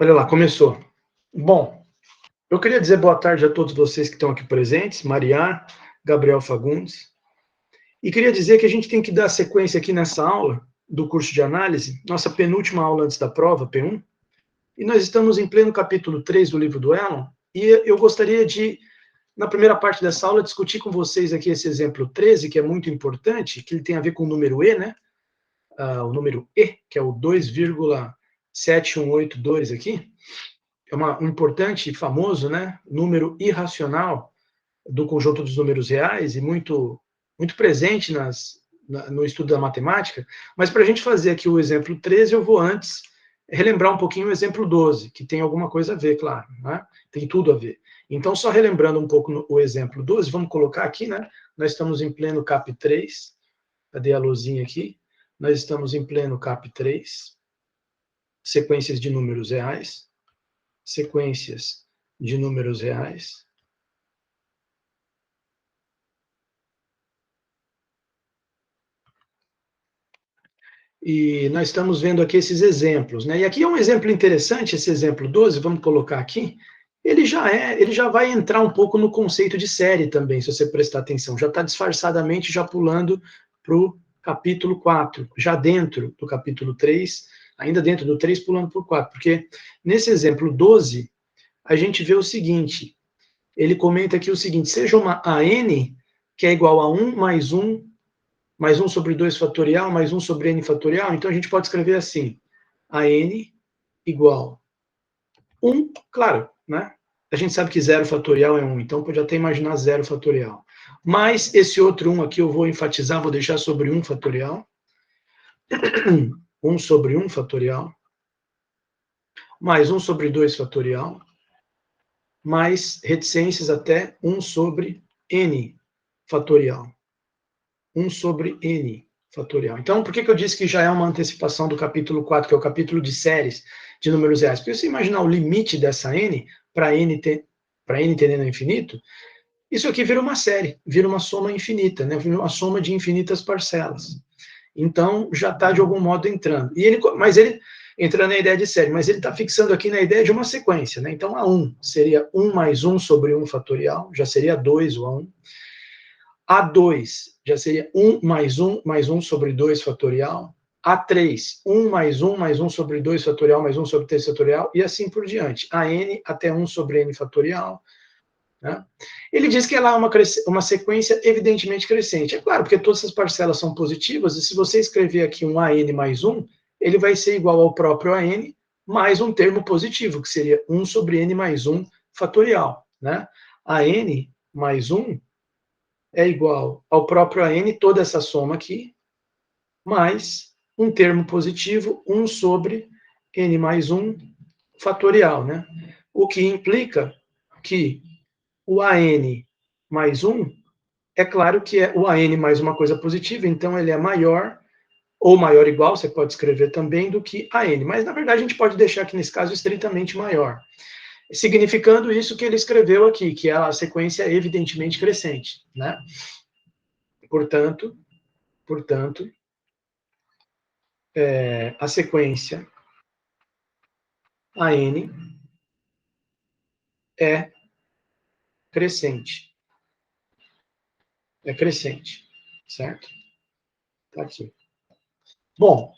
Olha lá, começou. Bom, eu queria dizer boa tarde a todos vocês que estão aqui presentes, Maria, Gabriel Fagundes, e queria dizer que a gente tem que dar sequência aqui nessa aula do curso de análise, nossa penúltima aula antes da prova, P1, e nós estamos em pleno capítulo 3 do livro do Elon, e eu gostaria de, na primeira parte dessa aula, discutir com vocês aqui esse exemplo 13, que é muito importante, que ele tem a ver com o número E, né? O número E, que é o 2,7182 aqui, é um importante e famoso, né, número irracional do conjunto dos números reais e muito presente no estudo da matemática. Mas para a gente fazer aqui o exemplo 13, eu vou antes relembrar um pouquinho o exemplo 12, que tem alguma coisa a ver, claro, né? Tem tudo a ver. Então, só relembrando um pouco o exemplo 12, vamos colocar aqui, né? Nós estamos em pleno CAP 3, cadê a luzinha aqui? Nós estamos em pleno CAP 3, sequências de números reais, sequências de números reais. E nós estamos vendo aqui esses exemplos, né? E aqui é um exemplo interessante, esse exemplo 12, vamos colocar aqui. Ele já vai entrar um pouco no conceito de série também, se você prestar atenção. Já está disfarçadamente já pulando para o capítulo 4, já dentro do capítulo 3, ainda dentro do 3, pulando para o 4. Porque nesse exemplo 12, a gente vê o seguinte, ele comenta aqui o seguinte, seja uma AN, que é igual a 1 mais 1 sobre 2 fatorial, mais 1 sobre n fatorial, então a gente pode escrever assim, AN igual 1, claro, né? A gente sabe que 0 fatorial é 1, então pode até imaginar 0 fatorial. Mas esse outro 1 aqui eu vou enfatizar, vou deixar sobre 1 fatorial, 1 sobre 1 fatorial, mais 1 sobre 2 fatorial, mais reticências até 1 sobre n fatorial. 1 sobre n fatorial. Então, por que eu disse que já é uma antecipação do capítulo 4, que é o capítulo de séries de números reais? Porque se você imaginar o limite dessa n, para n tendendo ao infinito, isso aqui vira uma série, vira uma soma infinita, né? Vira uma soma de infinitas parcelas. Então, já está de algum modo entrando. Mas ele entrando na ideia de série, mas ele está fixando aqui na ideia de uma sequência, né? Então, A1 seria 1 mais 1 sobre 1 fatorial, já seria 2 o A1. A2 já seria 1 mais 1 mais 1 sobre 2 fatorial. A3, 1 mais 1 sobre 2 fatorial mais 1 sobre 3 fatorial, e assim por diante. A n até 1 sobre n fatorial. Né? Ele diz que ela é uma sequência evidentemente crescente. É claro, porque todas essas parcelas são positivas, e se você escrever aqui um AN mais 1, ele vai ser igual ao próprio AN mais um termo positivo, que seria 1 sobre n mais 1 fatorial. Né? AN mais 1 é igual ao próprio AN, toda essa soma aqui, mais um termo positivo, 1 sobre n mais 1 fatorial, né? O que implica que o AN mais 1, é claro que é o AN mais uma coisa positiva, então ele é maior, ou maior igual, você pode escrever também, do que AN. Mas, na verdade, a gente pode deixar aqui, nesse caso, estritamente maior. Significando isso que ele escreveu aqui, que é a sequência evidentemente crescente, né? Portanto, a sequência AN é crescente. É crescente, certo? Tá aqui. Bom,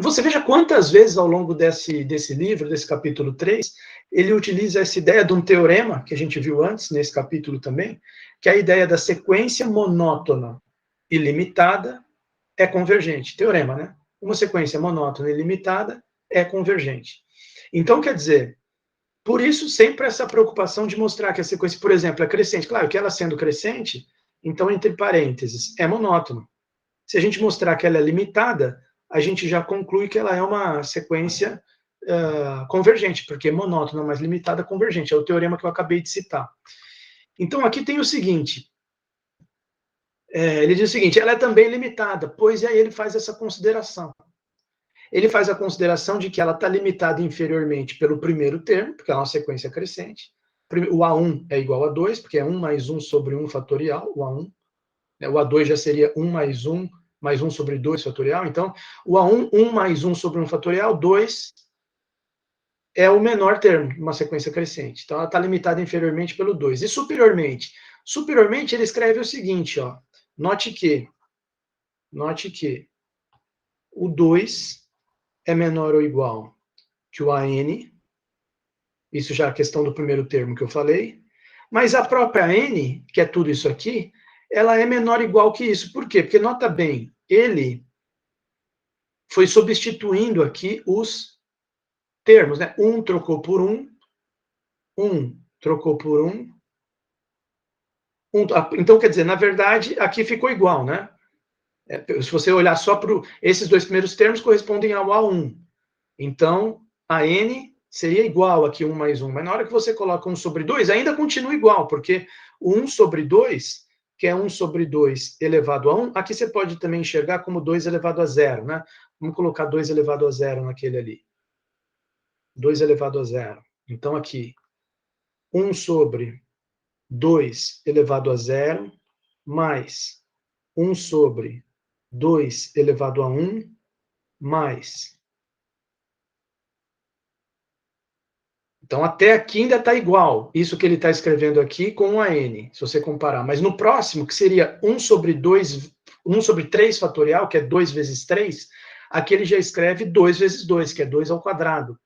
você veja quantas vezes ao longo desse livro, desse capítulo 3, ele utiliza essa ideia de um teorema, que a gente viu antes, nesse capítulo também, que é a ideia da sequência monótona ilimitada é convergente. Teorema, né? Uma sequência monótona ilimitada é convergente. Então, quer dizer, por isso, sempre essa preocupação de mostrar que a sequência, por exemplo, é crescente. Claro que ela sendo crescente, então, entre parênteses, é monótona. Se a gente mostrar que ela é limitada, a gente já conclui que ela é uma sequência convergente, porque monótona mais limitada convergente. É o teorema que eu acabei de citar. Então, aqui tem o seguinte. Ele diz o seguinte, ela é também limitada, pois aí ele faz essa consideração. Ele faz a consideração de que ela está limitada inferiormente pelo primeiro termo, porque é uma sequência crescente. O A1 é igual a 2, porque é 1 mais 1 sobre 1 fatorial, o A1. O A2 já seria 1 mais 1 sobre 2 fatorial. Então, o A1, 1 mais 1 sobre 1 fatorial, 2 é o menor termo, uma sequência crescente. Então, ela está limitada inferiormente pelo 2. E superiormente? Superiormente, ele escreve o seguinte, ó, note que o 2 é menor ou igual que o AN, isso já é a questão do primeiro termo que eu falei, mas a própria N, que é tudo isso aqui, ela é menor ou igual que isso. Por quê? Porque, nota bem, ele foi substituindo aqui os termos, né? Um trocou por um trocou por então, quer dizer, na verdade, aqui ficou igual, né? Se você olhar só para esses dois primeiros termos correspondem ao A1. Então, a N seria igual aqui 1 mais 1. Mas na hora que você coloca 1 sobre 2, ainda continua igual, porque o 1 sobre 2, que é 1 sobre 2 elevado a 1, aqui você pode também enxergar como 2 elevado a 0, né? Vamos colocar 2 elevado a 0 naquele ali. 2 elevado a 0. Então, aqui, 1 sobre 2 elevado a 0, mais 1 sobre 2 elevado a 1, mais. Então, até aqui ainda está igual, isso que ele está escrevendo aqui com a n, se você comparar. Mas no próximo, que seria 1 sobre 2, 1 sobre 3 fatorial, que é 2 vezes 3, aqui ele já escreve 2 vezes 2, que é 2 ao quadrado.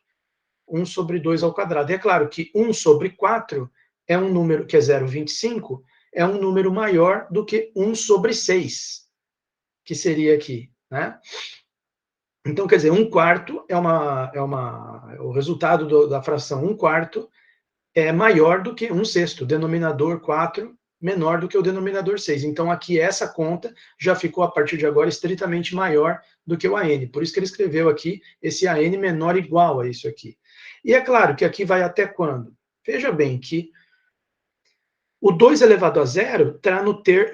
1 sobre 2 ao quadrado. E é claro que 1 sobre 4 é um número, que é 0,25, é um número maior do que 1 sobre 6, que seria aqui, né? Então, quer dizer, 1/4 o resultado da fração 1/4 é maior do que 1/6, denominador 4 menor do que o denominador 6. Então, aqui essa conta já ficou, a partir de agora, estritamente maior do que o AN. Por isso que ele escreveu aqui esse AN menor ou igual a isso aqui. E é claro que aqui vai até quando? Veja bem que o 2 elevado a 0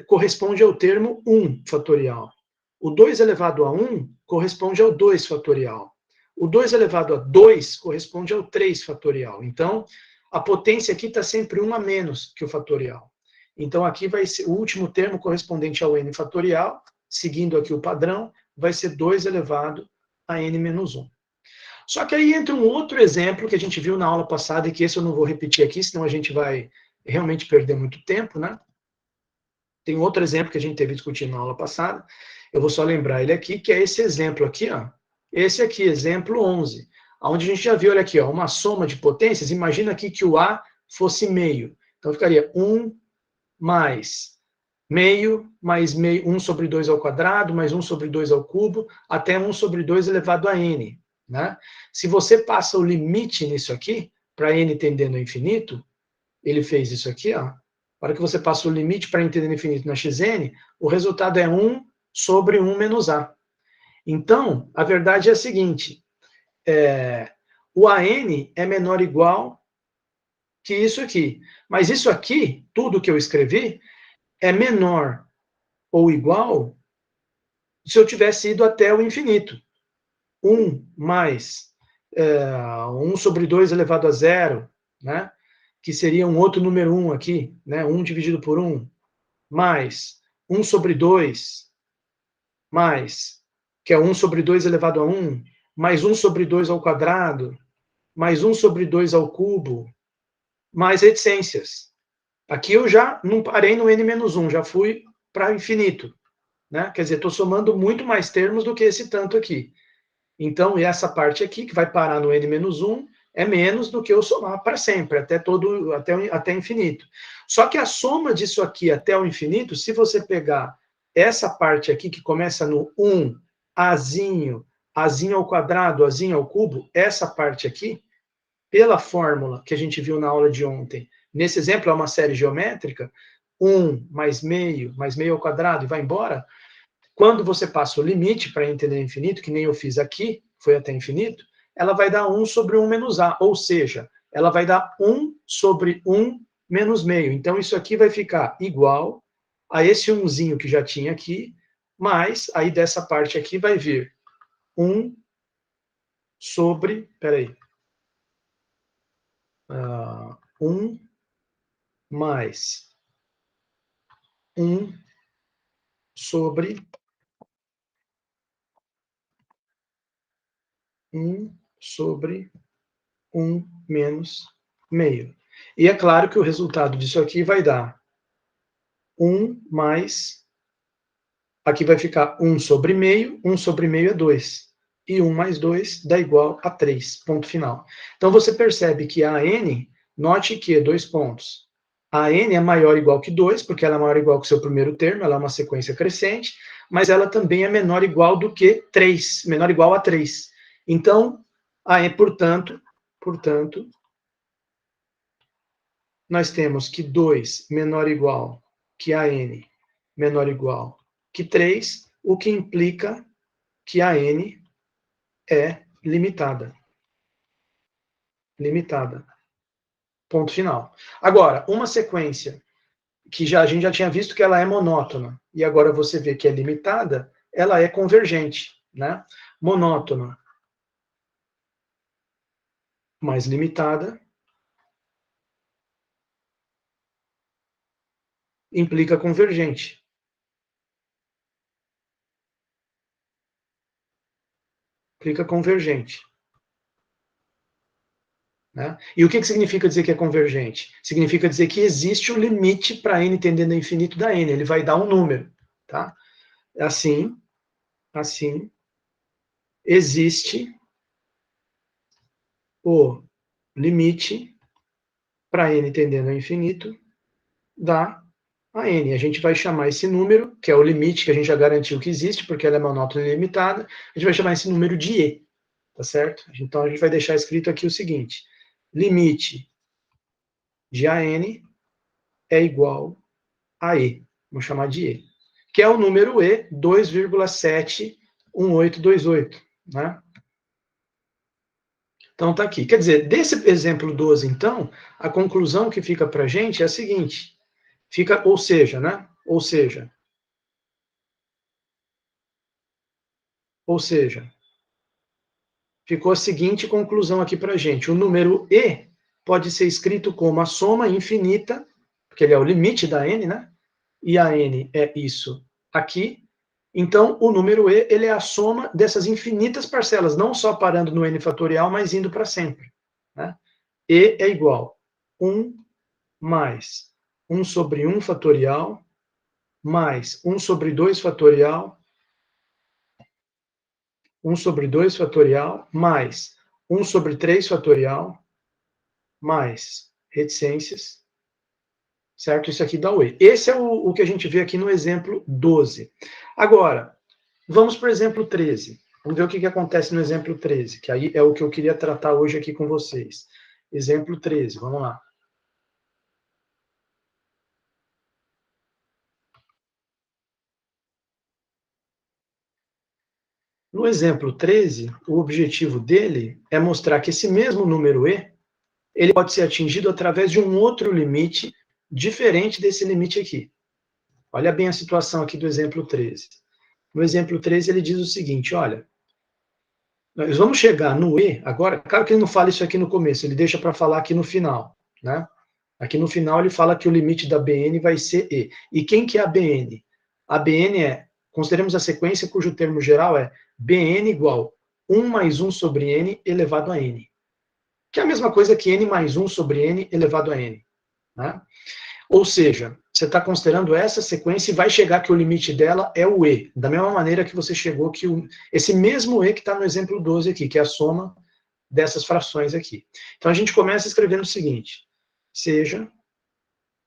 corresponde ao termo 1 fatorial. O 2 elevado a 1 corresponde ao 2 fatorial. O 2 elevado a 2 corresponde ao 3 fatorial. Então, a potência aqui está sempre 1 a menos que o fatorial. Então, aqui vai ser o último termo correspondente ao n fatorial, seguindo aqui o padrão, vai ser 2 elevado a n menos 1. Só que aí entra um outro exemplo que a gente viu na aula passada, e que esse eu não vou repetir aqui, senão a gente vai realmente perder muito tempo, né? Tem outro exemplo que a gente teve discutindo na aula passada, eu vou só lembrar ele aqui, que é esse exemplo aqui, ó. Esse aqui, exemplo 11, onde a gente já viu, olha aqui, ó, uma soma de potências. Imagina aqui que o A fosse meio. Então, ficaria 1 mais meio, mais meio, 1 sobre 2 ao quadrado, mais 1 sobre 2 ao cubo, até 1 sobre 2 elevado a n. Né? Se você passa o limite nisso aqui, para n tendendo ao infinito, ele fez isso aqui, ó. Na hora que você passa o limite para n tendendo ao infinito na xn, o resultado é 1 sobre 1 menos a. Então, a verdade é a seguinte, o AN é menor ou igual que isso aqui. Mas isso aqui, tudo que eu escrevi, é menor ou igual se eu tivesse ido até o infinito. 1 mais 1 sobre 2 elevado a 0, né? Que seria um outro número 1 aqui, né? 1 dividido por 1, mais 1 sobre 2, mais, que é 1 sobre 2 elevado a 1, mais 1 sobre 2 ao quadrado, mais 1 sobre 2 ao cubo, mais reticências. Aqui eu já não parei no n-1, já fui para infinito. Né? Quer dizer, estou somando muito mais termos do que esse tanto aqui. Então, essa parte aqui, que vai parar no n-1, é menos do que eu somar para sempre, até infinito. Só que a soma disso aqui até o infinito, se você pegar essa parte aqui, que começa no 1, azinho, azinho ao quadrado, azinho ao cubo, essa parte aqui, pela fórmula que a gente viu na aula de ontem, nesse exemplo é uma série geométrica, 1 mais meio ao quadrado e vai embora. Quando você passa o limite para entender infinito, que nem eu fiz aqui, foi até infinito, ela vai dar 1 sobre 1 menos a, ou seja, ela vai dar 1 sobre 1 menos meio. Então, isso aqui vai ficar igual a esse 1zinho que já tinha aqui, mas aí dessa parte aqui vai vir 1 sobre, peraí, 1 mais 1 sobre 1 sobre 1 menos meio. E é claro que o resultado disso aqui vai dar 1 mais... Aqui vai ficar 1 sobre meio é 2. E 1 mais 2 dá igual a 3, ponto final. Então, você percebe que a n, note que, 2 pontos, a n é maior ou igual que 2, porque ela é maior ou igual que o seu primeiro termo, ela é uma sequência crescente, mas ela também é menor ou igual do que 3, menor ou igual a 3. Então, portanto, nós temos que 2 menor ou igual que a n menor ou igual que 3, o que implica que a n é limitada. Limitada. Ponto final. Agora, uma sequência que a gente já tinha visto que ela é monótona, e agora você vê que é limitada, ela é convergente, né? Monótona mais limitada implica convergente. Implica convergente. Né? E o que significa dizer que é convergente? Significa dizer que existe um limite para n tendendo ao infinito da n, ele vai dar um número. Tá? Assim, existe o limite para n tendendo ao infinito da a n. A gente vai chamar esse número, que é o limite que a gente já garantiu que existe, porque ela é monótona e ilimitada, a gente vai chamar esse número de e, tá certo? Então a gente vai deixar escrito aqui o seguinte: limite de AN é igual a E. Vamos chamar de E. Que é o número E 2,71828, né? Então tá aqui. Quer dizer, desse exemplo 12, então, a conclusão que fica para a gente é a seguinte: fica, ou seja, né? Ou seja, ficou a seguinte conclusão aqui para a gente: o número E pode ser escrito como a soma infinita, porque ele é o limite da n, né? E a n é isso aqui. Então, o número E ele é a soma dessas infinitas parcelas, não só parando no n fatorial, mas indo para sempre. Né? E é igual a 1 mais 1 sobre 1 fatorial, mais 1 sobre 2 fatorial, 1 sobre 2 fatorial, mais 1 sobre 3 fatorial, mais reticências, certo? Isso aqui dá o E. Esse é o que a gente vê aqui no exemplo 12. Agora, vamos para o exemplo 13. Vamos ver o que acontece no exemplo 13, que aí é o que eu queria tratar hoje aqui com vocês. Exemplo 13, vamos lá. No exemplo 13, o objetivo dele é mostrar que esse mesmo número E, ele pode ser atingido através de um outro limite diferente desse limite aqui. Olha bem a situação aqui do exemplo 13. No exemplo 13, ele diz o seguinte, olha, nós vamos chegar no E, agora, claro que ele não fala isso aqui no começo, ele deixa para falar aqui no final, né? Aqui no final ele fala que o limite da Bn vai ser E. E quem que é a Bn? A Bn é, consideremos a sequência cujo termo geral é Bn igual 1 mais 1 sobre n elevado a n. Que é a mesma coisa que n mais 1 sobre n elevado a n. Né? Ou seja, você está considerando essa sequência e vai chegar que o limite dela é o E, da mesma maneira que você chegou que esse mesmo E que está no exemplo 12 aqui, que é a soma dessas frações aqui. Então a gente começa escrevendo o seguinte: seja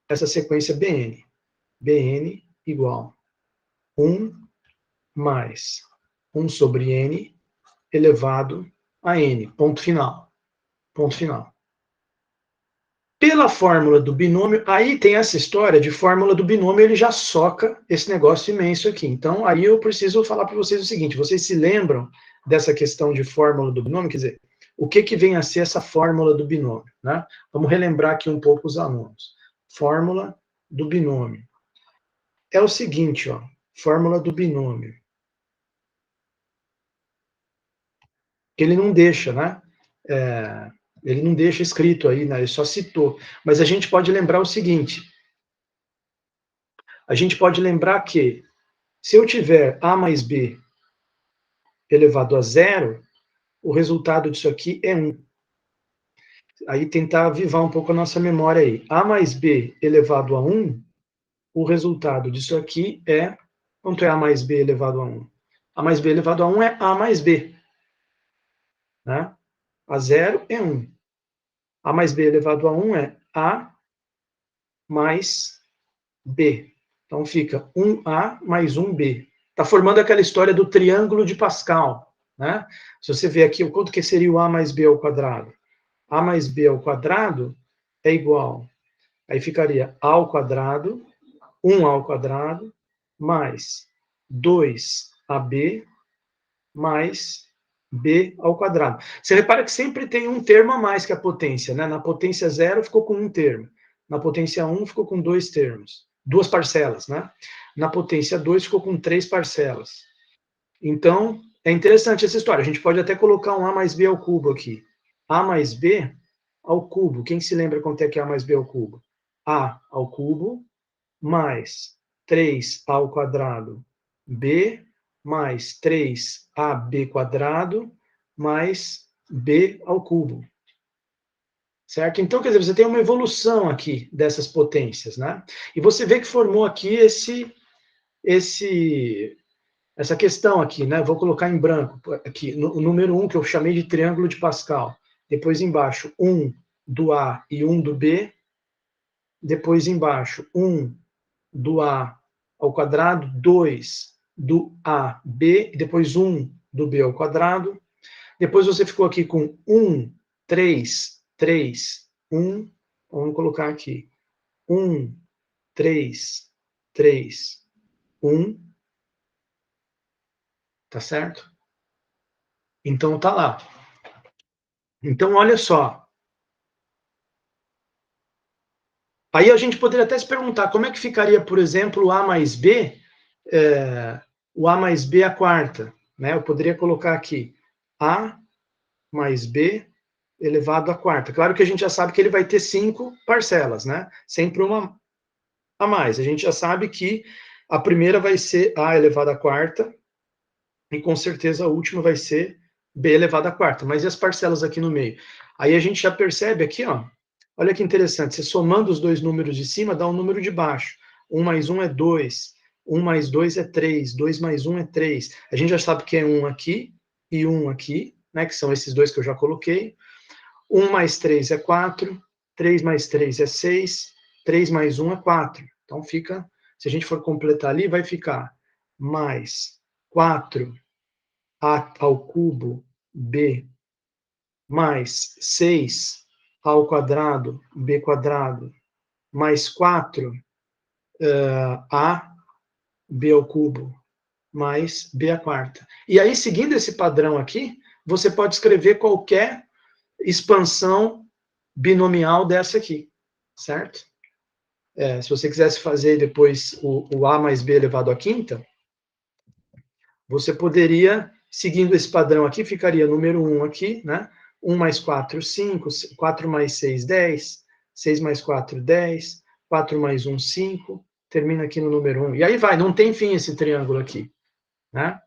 essa sequência Bn. Bn igual 1 mais 1 sobre n elevado a n. Ponto final. Ponto final. Pela fórmula do binômio, aí tem essa história de fórmula do binômio, ele já soca esse negócio imenso aqui. Então, aí eu preciso falar para vocês o seguinte: vocês se lembram dessa questão de fórmula do binômio? Quer dizer, o que vem a ser essa fórmula do binômio? Né? Vamos relembrar aqui um pouco os alunos. Fórmula do binômio. É o seguinte, ó, fórmula do binômio. Ele não deixa, né? Ele não deixa escrito aí, né? Ele só citou. Mas a gente pode lembrar o seguinte: a gente pode lembrar que se eu tiver A mais B elevado a zero, o resultado disso aqui é 1. aí tentar avivar um pouco a nossa memória aí. A mais B elevado a 1, o resultado disso aqui é... Quanto é A mais B elevado a 1? A mais B elevado a 1 é A mais B. Né? A 0 é 1. A mais B elevado a 1 é A mais B. Então fica 1A mais 1B. Está formando aquela história do triângulo de Pascal. Né? Se você ver aqui, quanto que seria o A mais B ao quadrado? A mais B ao quadrado é igual. Aí ficaria A ao quadrado, 1 ao quadrado, mais 2AB, mais B ao quadrado. Você repara que sempre tem um termo a mais que a potência, né? Na potência 0 ficou com um termo. Na potência 1 ficou com 2 termos. 2 parcelas, né? Na potência 2 ficou com 3 parcelas. Então, é interessante essa história. A gente pode até colocar um A mais B ao cubo aqui. A mais B ao cubo. Quem se lembra quanto é que é A mais B ao cubo? A ao cubo mais 3 ao quadrado B mais 3AB quadrado mais B ao cubo. Certo? Então, quer dizer, você tem uma evolução aqui dessas potências, né? E você vê que formou aqui essa questão aqui, né? Vou colocar em branco aqui, o número 1, que eu chamei de triângulo de Pascal. Depois embaixo, 1 do A e 1 do B. Depois embaixo, 1 do A ao quadrado, 2 do AB, depois 1 do B ao quadrado. Depois você ficou aqui com 1, 3, 3, 1. Vamos colocar aqui. 1, 3, 3, 1. Tá certo? Então tá lá. Então, olha só. Aí a gente poderia até se perguntar como é que ficaria, por exemplo, o A mais B, o A mais B à quarta. Né? Eu poderia colocar aqui A mais B elevado à quarta. Claro que a gente já sabe que ele vai ter 5 parcelas, né? Sempre uma a mais. A gente já sabe que a primeira vai ser A elevado à quarta, e com certeza a última vai ser B elevado à quarta. Mas e as parcelas aqui no meio? Aí a gente já percebe aqui, ó, olha que interessante, você somando os dois números de cima, dá um número de baixo. 1 mais 1 é 2, 1 mais 2 é 3, 2 mais 1 é 3. A gente já sabe que é 1 aqui e 1 aqui, né, que são esses dois que eu já coloquei. 1 mais 3 é 4, 3 mais 3 é 6, 3 mais 1 é 4. Então fica, se a gente for completar ali, vai ficar mais 4 A ao cubo B mais 6 ao quadrado B quadrado mais 4 A B ao cubo mais B à quarta. E aí, seguindo esse padrão aqui, você pode escrever qualquer expansão binomial dessa aqui, certo? Se você quisesse fazer depois o A mais B elevado à quinta, você poderia, seguindo esse padrão aqui, ficaria número 1 aqui, né? 1 mais 4, 5, 4 mais 6, 10, 6 mais 4, 10, 4 mais 1, 5, termina aqui no número 1. E aí vai, não tem fim esse triângulo aqui, né?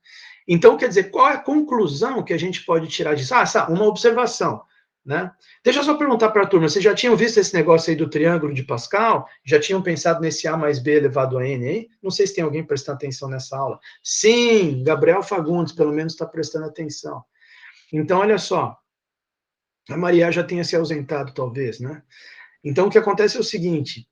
Então, quer dizer, qual é a conclusão que a gente pode tirar disso? Uma observação, né? Deixa eu só perguntar para a turma, vocês já tinham visto esse negócio aí do triângulo de Pascal? Já tinham pensado nesse A mais B elevado a N aí? Não sei se tem alguém prestando atenção nessa aula. Sim, Gabriel Fagundes, pelo menos está prestando atenção. Então, olha só, a Maria já tenha se ausentado, talvez, né? Então, o que acontece é o seguinte,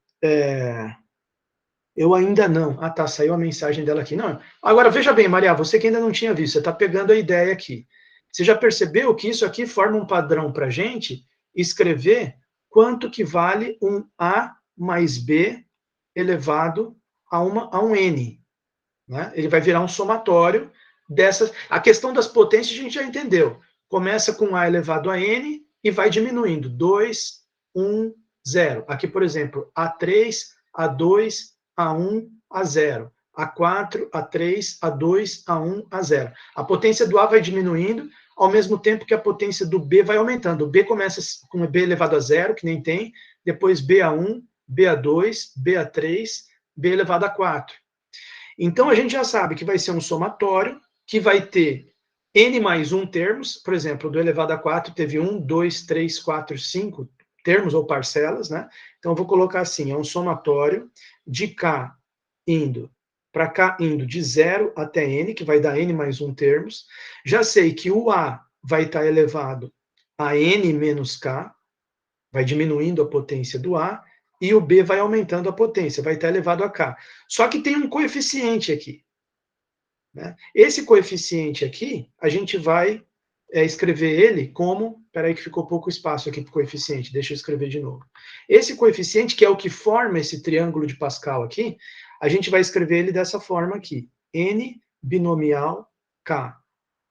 eu ainda não. Ah, tá, saiu a mensagem dela aqui. Não. Agora, veja bem, Maria, você que ainda não tinha visto, você está pegando a ideia aqui. Você já percebeu que isso aqui forma um padrão para a gente escrever quanto que vale um A mais B elevado a um N. Né? Ele vai virar um somatório dessas... A questão das potências a gente já entendeu. Começa com A elevado a N e vai diminuindo. 2, 1, 0. Aqui, por exemplo, A3, A2, A1, A0. A4, A3, A2, A1, A0. A potência do A vai diminuindo, ao mesmo tempo que a potência do B vai aumentando. O B começa com B elevado a 0, que nem tem, depois BA1, BA2, BA3, B elevado a 4. Então, a gente já sabe que vai ser um somatório, que vai ter n mais 1 termos, por exemplo, do elevado a 4 teve 1, 2, 3, 4, 5, termos ou parcelas, né? Então, eu vou colocar assim, é um somatório de K indo para K indo de 0 até N, que vai dar N mais 1 termos. Já sei que o A vai estar elevado a N menos K, vai diminuindo a potência do A, e o B vai aumentando a potência, vai estar elevado a K. Só que tem um coeficiente aqui. Né? Esse coeficiente aqui, a gente vai escrever ele como... Espera aí que ficou pouco espaço aqui para o coeficiente, deixa eu escrever de novo. Esse coeficiente, que é o que forma esse triângulo de Pascal aqui, a gente vai escrever ele dessa forma aqui, N binomial K.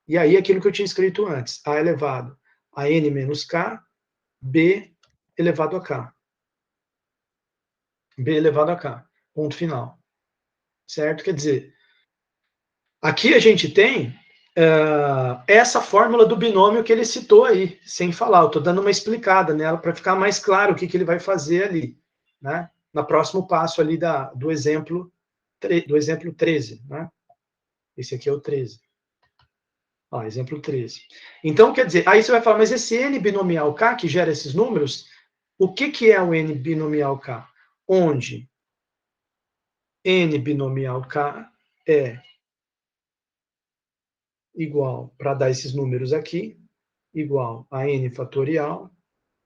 E aí aquilo que eu tinha escrito antes, A elevado a N menos K, B elevado a K. B elevado a K. Ponto final. Certo? Quer dizer, aqui a gente tem essa fórmula do binômio que ele citou aí, sem falar. Eu estou dando uma explicada nela para ficar mais claro o que ele vai fazer ali, né? No próximo passo ali do exemplo 13, né? Esse aqui é o 13. Ó, exemplo 13. Então, quer dizer, aí você vai falar, mas esse N binomial K, que gera esses números, o que é o N binomial K? Onde N binomial K é igual, para dar esses números aqui, igual a N fatorial,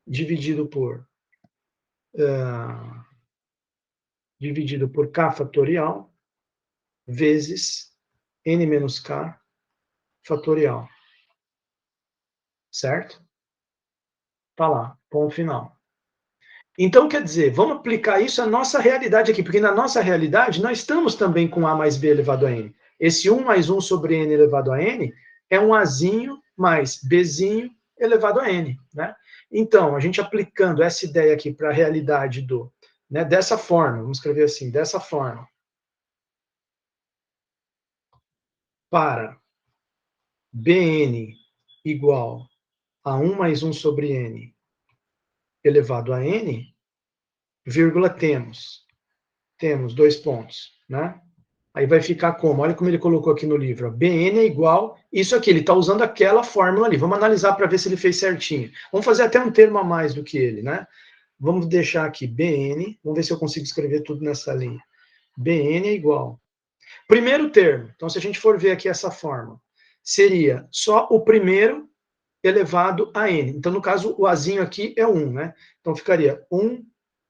dividido por K fatorial, vezes N menos K fatorial. Certo? Tá lá, ponto final. Então, quer dizer, vamos aplicar isso à nossa realidade aqui, porque na nossa realidade nós estamos também com A mais B elevado a N. Esse 1 mais 1 sobre N elevado a N é um Azinho mais Bzinho elevado a N, né? Então, a gente aplicando essa ideia aqui para a realidade né, dessa forma, vamos escrever assim, dessa forma, para Bn igual a 1 mais 1 sobre N elevado a N, vírgula, temos 2 pontos, né? Aí vai ficar como? Olha como ele colocou aqui no livro. Bn é igual... Isso aqui, ele está usando aquela fórmula ali. Vamos analisar para ver se ele fez certinho. Vamos fazer até um termo a mais do que ele, né? Vamos deixar aqui Bn. Vamos ver se eu consigo escrever tudo nessa linha. Bn é igual... Primeiro termo. Então, se a gente for ver aqui essa fórmula, seria só o primeiro elevado a n. Então, no caso, o azinho aqui é 1, né? Então, ficaria 1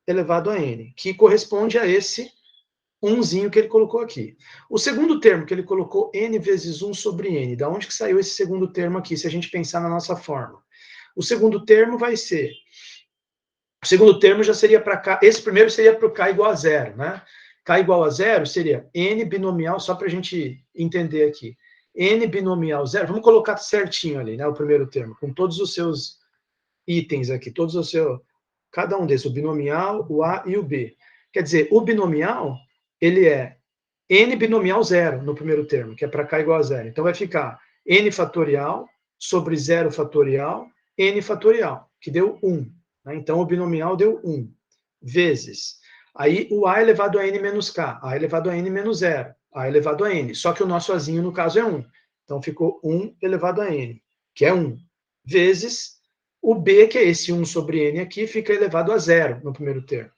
elevado a n, que corresponde a esse 1zinho que ele colocou aqui. O segundo termo que ele colocou, n vezes 1 sobre n. Da onde que saiu esse segundo termo aqui, se a gente pensar na nossa fórmula? O segundo termo vai ser... O segundo termo já seria para K... Esse primeiro seria para o K igual a 0, né? K igual a 0 seria n binomial, só para a gente entender aqui. N binomial 0, vamos colocar certinho ali, né? O primeiro termo, com todos os seus itens aqui, todos os seus... Cada um desses, o binomial, o A e o B. Quer dizer, o binomial, ele é n binomial 0 no primeiro termo, que é para K igual a 0. Então, vai ficar n fatorial sobre 0 fatorial, n fatorial, que deu 1. Né? Então, o binomial deu 1, vezes. Aí, o A elevado a n menos K, A elevado a n menos 0, A elevado a n. Só que o nosso Azinho, no caso, é 1. Então, ficou 1 elevado a n, que é 1, vezes o B, que é esse 1 sobre n aqui, fica elevado a 0 no primeiro termo.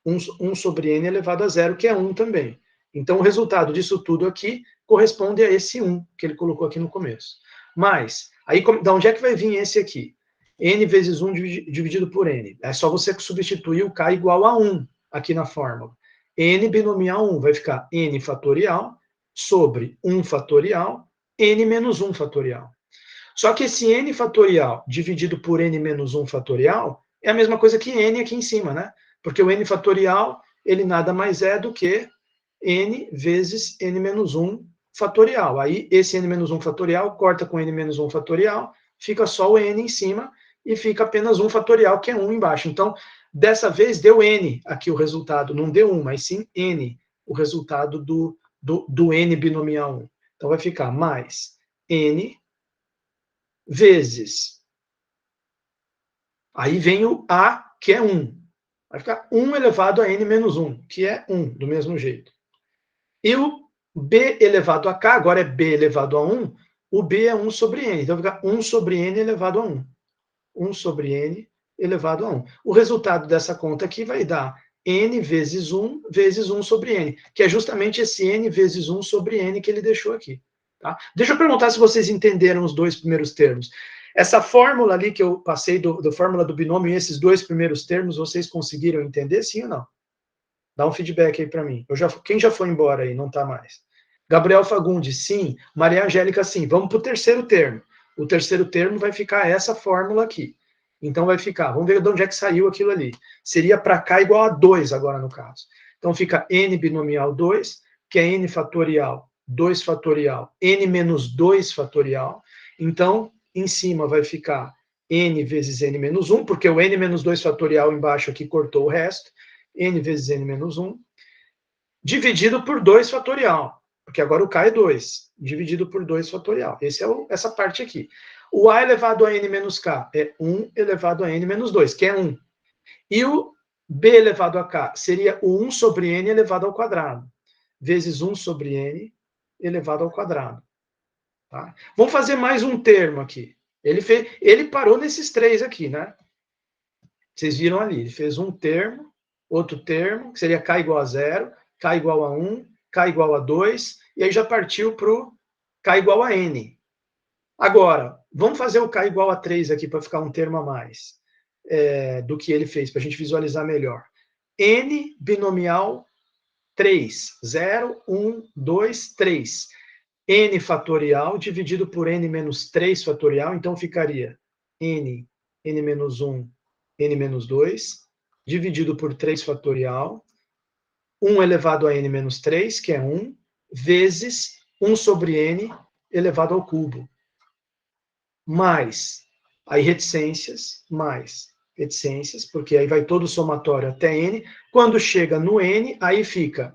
1 sobre n elevado a 0, que é 1 também. Então, o resultado disso tudo aqui corresponde a esse 1 que ele colocou aqui no começo. Mas, aí, da onde é que vai vir esse aqui? N vezes 1 dividido por N. É só você substituir o K igual a 1 aqui na fórmula. N binomial 1 vai ficar N fatorial sobre 1 fatorial, N menos 1 fatorial. Só que esse n fatorial dividido por n menos 1 fatorial é a mesma coisa que n aqui em cima, né? Porque o n fatorial, ele nada mais é do que n vezes n menos 1 fatorial. Aí, esse n menos 1 fatorial corta com n menos 1 fatorial, fica só o n em cima e fica apenas 1 fatorial, que é 1 embaixo. Então, dessa vez, deu n aqui o resultado. Não deu 1, mas sim n, o resultado do n binomial 1. Então, vai ficar mais n vezes... Aí vem o A, que é 1. Vai ficar 1 elevado a n menos 1, que é 1, do mesmo jeito. E o B elevado a K, agora é B elevado a 1, o B é 1 sobre n. Então, vai ficar 1 sobre n elevado a 1. 1 sobre n elevado a 1. O resultado dessa conta aqui vai dar n vezes 1 sobre n, que é justamente esse n vezes 1 sobre n que ele deixou aqui. Tá? Deixa eu perguntar se vocês entenderam os dois primeiros termos. Essa fórmula ali que eu passei, da fórmula do binômio, e esses dois primeiros termos, vocês conseguiram entender, sim ou não? Dá um feedback aí para mim. Quem já foi embora aí, não está mais? Gabriel Fagundes, sim. Maria Angélica, sim. Vamos para o terceiro termo. O terceiro termo vai ficar essa fórmula aqui. Então vai ficar, vamos ver de onde é que saiu aquilo ali. Seria para cá igual a 2 agora no caso. Então fica n binomial 2, que é n fatorial, 2 fatorial, n menos 2 fatorial. Então, em cima vai ficar n vezes n menos 1, porque o n menos 2 fatorial embaixo aqui cortou o resto, n vezes n menos 1, dividido por 2 fatorial, porque agora o k é 2, dividido por 2 fatorial. Essa parte aqui. O a elevado a n menos k é 1 elevado a n menos 2, que é 1. E o b elevado a k seria o 1 sobre n elevado ao quadrado, vezes 1 sobre n elevado ao quadrado. Tá? Vamos fazer mais um termo aqui. Ele parou nesses três aqui, né? Vocês viram ali, ele fez um termo, outro termo, que seria k igual a 0, k igual a 1, k igual a 2, e aí já partiu para o k igual a n. Agora, vamos fazer o k igual a 3 aqui para ficar um termo a mais do que ele fez, para a gente visualizar melhor. N binomial 3, 0, 1, 2, 3. N fatorial dividido por n menos 3 fatorial, então ficaria n menos 1, n menos 2, dividido por 3 fatorial, 1 elevado a n menos 3, que é 1, vezes 1 sobre n elevado ao cubo. Mais, aí reticências, mais reticências, porque aí vai todo o somatório até n. Quando chega no n, aí fica...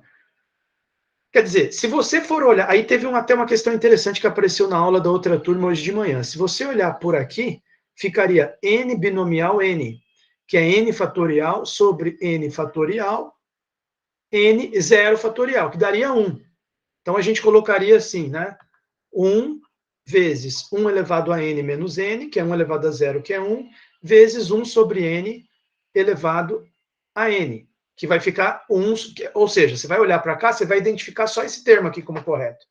Quer dizer, se você for olhar... Aí teve até uma questão interessante que apareceu na aula da outra turma hoje de manhã. Se você olhar por aqui, ficaria n binomial n, que é n fatorial sobre n fatorial, n zero fatorial, que daria 1. Então, a gente colocaria assim, né? 1 vezes 1 elevado a n menos n, que é 1 elevado a 0, que é 1, vezes 1 sobre n elevado a n, que vai ficar 1, ou seja, você vai olhar para cá, você vai identificar só esse termo aqui como correto.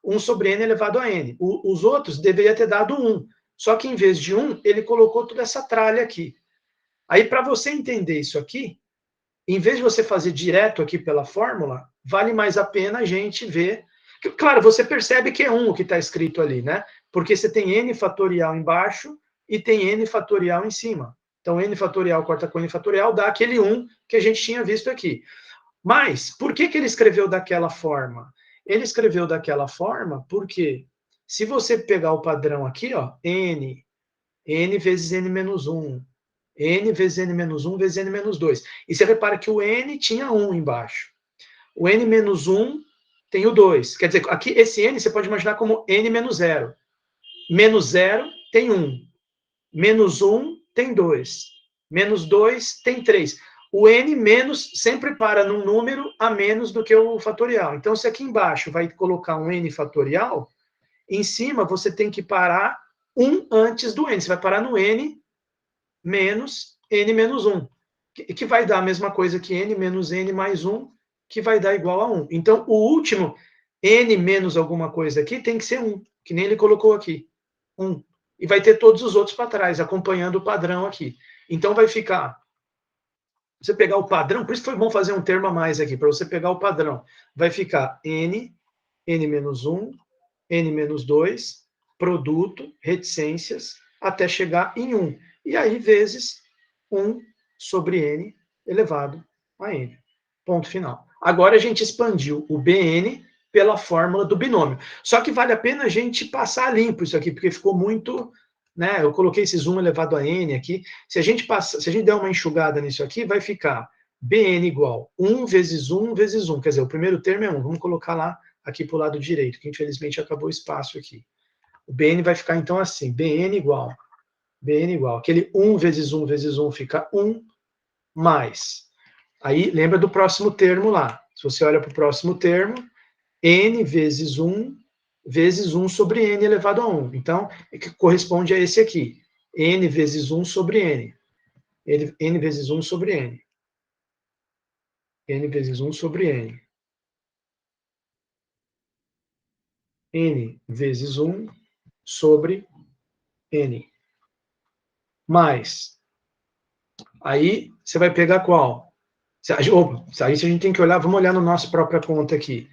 1 sobre n elevado a n. Os outros deveria ter dado 1, só que em vez de 1, ele colocou toda essa tralha aqui. Aí, para você entender isso aqui, em vez de você fazer direto aqui pela fórmula, vale mais a pena a gente ver... Claro, você percebe que é 1 o que está escrito ali, né? Porque você tem n fatorial embaixo e tem n fatorial em cima. Então, n fatorial corta com n fatorial dá aquele 1 que a gente tinha visto aqui. Mas, por que ele escreveu daquela forma? Ele escreveu daquela forma porque, se você pegar o padrão aqui, ó, n vezes n menos 1, n vezes n menos 1 vezes n menos 2. E você repara que o n tinha 1 embaixo. O n menos 1 tem o 2. Quer dizer, aqui esse n você pode imaginar como n menos 0. Menos 0 tem 1. Menos 1 tem 2. Menos 2 tem 3. O n menos sempre para num número a menos do que o fatorial. Então, se aqui embaixo vai colocar um n fatorial, em cima você tem que parar 1 antes do n. Você vai parar no n menos n menos 1, que vai dar a mesma coisa que n menos n mais 1, que vai dar igual a 1. Então, o último, n menos alguma coisa aqui, tem que ser 1, que nem ele colocou aqui, 1. E vai ter todos os outros para trás, acompanhando o padrão aqui. Então, vai ficar... Você pegar o padrão, por isso que foi bom fazer um termo a mais aqui, para você pegar o padrão. Vai ficar n menos 1, n menos 2, produto, reticências, até chegar em 1. E aí, vezes 1 sobre n elevado a n. Ponto final. Agora a gente expandiu o bn pela fórmula do binômio. Só que vale a pena a gente passar limpo isso aqui, porque ficou muito... Né? Eu coloquei esses 1 elevado a n aqui. Se a gente der uma enxugada nisso aqui, vai ficar bn igual 1 vezes 1 vezes 1. Quer dizer, o primeiro termo é 1. Vamos colocar lá aqui para o lado direito, que infelizmente acabou o espaço aqui. O bn vai ficar então assim, bn igual, aquele 1 vezes 1 vezes 1 fica 1, mais. Aí, lembra do próximo termo lá. Se você olha para o próximo termo, n vezes 1 sobre n elevado a 1. Então, que corresponde a esse aqui, n vezes 1 sobre n. n vezes 1 sobre n. N vezes 1 sobre n. N vezes 1 sobre n. Mais. Aí, você vai pegar qual? Opa, aí a gente tem que olhar, vamos olhar na nossa própria conta aqui.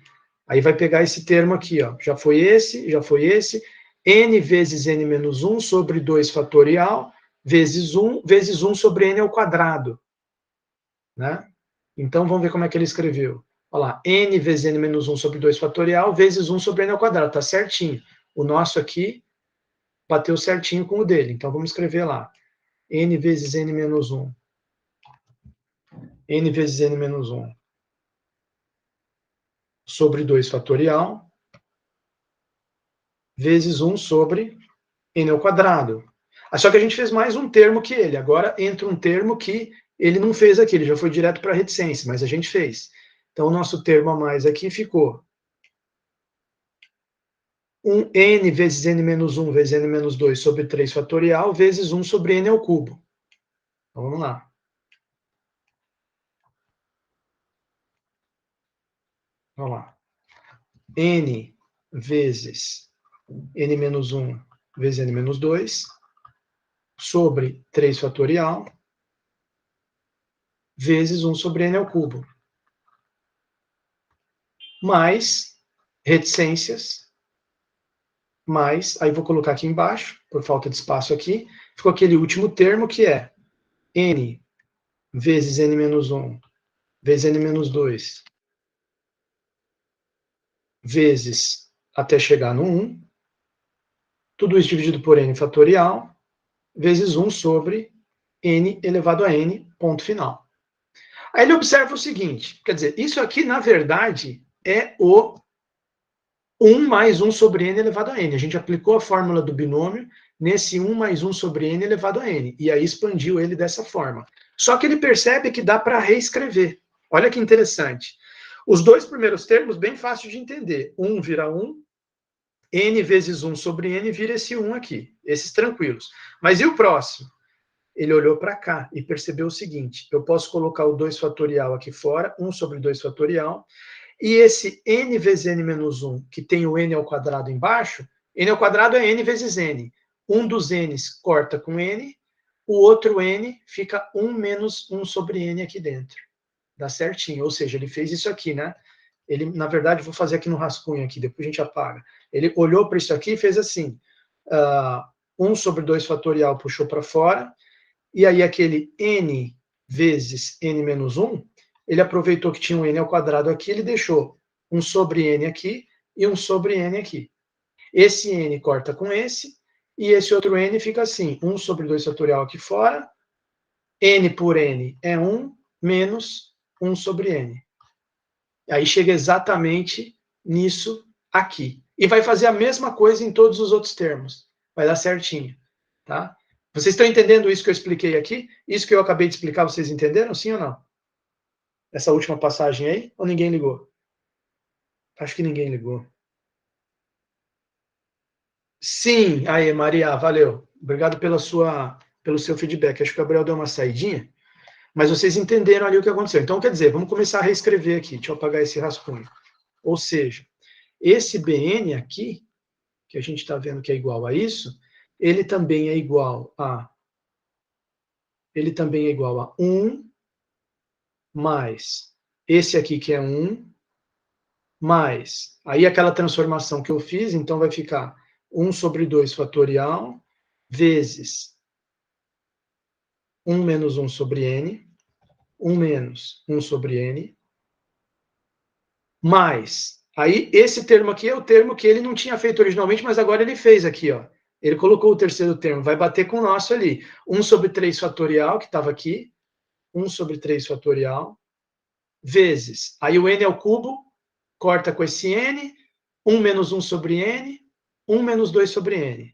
Aí vai pegar esse termo aqui, ó. Já foi esse, n vezes n menos 1 sobre 2 fatorial, vezes 1 sobre n ao quadrado. Né? Então, vamos ver como é que ele escreveu. Olha lá, n vezes n menos 1 sobre 2 fatorial, vezes 1 sobre n ao quadrado. Tá certinho. O nosso aqui bateu certinho com o dele. Então, vamos escrever lá. N vezes n menos 1. N vezes n menos 1 sobre 2 fatorial, vezes 1 sobre n ao quadrado. Só que a gente fez mais um termo que ele. Agora entra um termo que ele não fez aqui, ele já foi direto para a reticência, mas a gente fez. Então, o nosso termo a mais aqui ficou n vezes n menos 1 vezes n menos 2 sobre 3 fatorial, vezes 1 sobre n ao cubo. Então, vamos lá. Vamos lá. N vezes n menos 1 vezes n menos 2 sobre 3 fatorial, vezes 1 sobre n ao cubo. Mais reticências, mais, aí vou colocar aqui embaixo, por falta de espaço aqui, ficou aquele último termo que é n vezes n menos 1 vezes n menos 2 vezes até chegar no 1, tudo isso dividido por n fatorial, vezes 1 sobre n elevado a n, ponto final. Aí ele observa o seguinte, quer dizer, isso aqui, na verdade, é o 1 mais 1 sobre n elevado a n. A gente aplicou a fórmula do binômio nesse 1 mais 1 sobre n elevado a n, e aí expandiu ele dessa forma. Só que ele percebe que dá para reescrever. Olha que interessante. Os dois primeiros termos, bem fácil de entender. 1 vira 1, n vezes 1 sobre n vira esse 1 aqui. Esses tranquilos. Mas e o próximo? Ele olhou para cá e percebeu o seguinte, eu posso colocar o 2 fatorial aqui fora, 1 sobre 2 fatorial, e esse n vezes n menos 1, que tem o n ao quadrado embaixo, n ao quadrado é n vezes n. Um dos n's corta com n, o outro n fica 1 menos 1 sobre n aqui dentro. Dá certinho, ou seja, ele fez isso aqui, né? Ele, na verdade, vou fazer aqui no rascunho aqui, depois a gente apaga. Ele olhou para isso aqui e fez assim, 1 sobre 2 fatorial puxou para fora, e aí aquele n vezes n menos 1, ele aproveitou que tinha um n ao quadrado aqui, ele deixou um sobre n aqui e um sobre n aqui. Esse n corta com esse, e esse outro n fica assim, 1 sobre 2 fatorial aqui fora, n por n é 1, menos 1 sobre n. Aí chega exatamente nisso aqui. E vai fazer a mesma coisa em todos os outros termos. Vai dar certinho, tá? Vocês estão entendendo isso que eu expliquei aqui? Isso que eu acabei de explicar, vocês entenderam, sim ou não? Essa última passagem aí? Ou ninguém ligou? Acho que ninguém ligou. Sim, aí, Maria, valeu. Obrigado pelo seu feedback. Acho que o Gabriel deu uma saidinha, mas vocês entenderam ali o que aconteceu. Então, quer dizer, vamos começar a reescrever aqui. Deixa eu apagar esse rascunho. Ou seja, esse Bn aqui, que a gente está vendo que é igual a isso, ele também é igual a 1 mais esse aqui que é 1, mais, aí aquela transformação que eu fiz, então vai ficar 1 sobre 2 fatorial, vezes 1 menos 1 sobre n, 1 menos 1 sobre n, mais, aí esse termo aqui é o termo que ele não tinha feito originalmente, mas agora ele fez aqui, ó. Ele colocou o terceiro termo, vai bater com o nosso ali. 1 sobre 3 fatorial, que estava aqui, 1 sobre 3 fatorial, vezes, aí o n ao cubo, corta com esse n, 1 menos 1 sobre n, 1 menos 2 sobre n.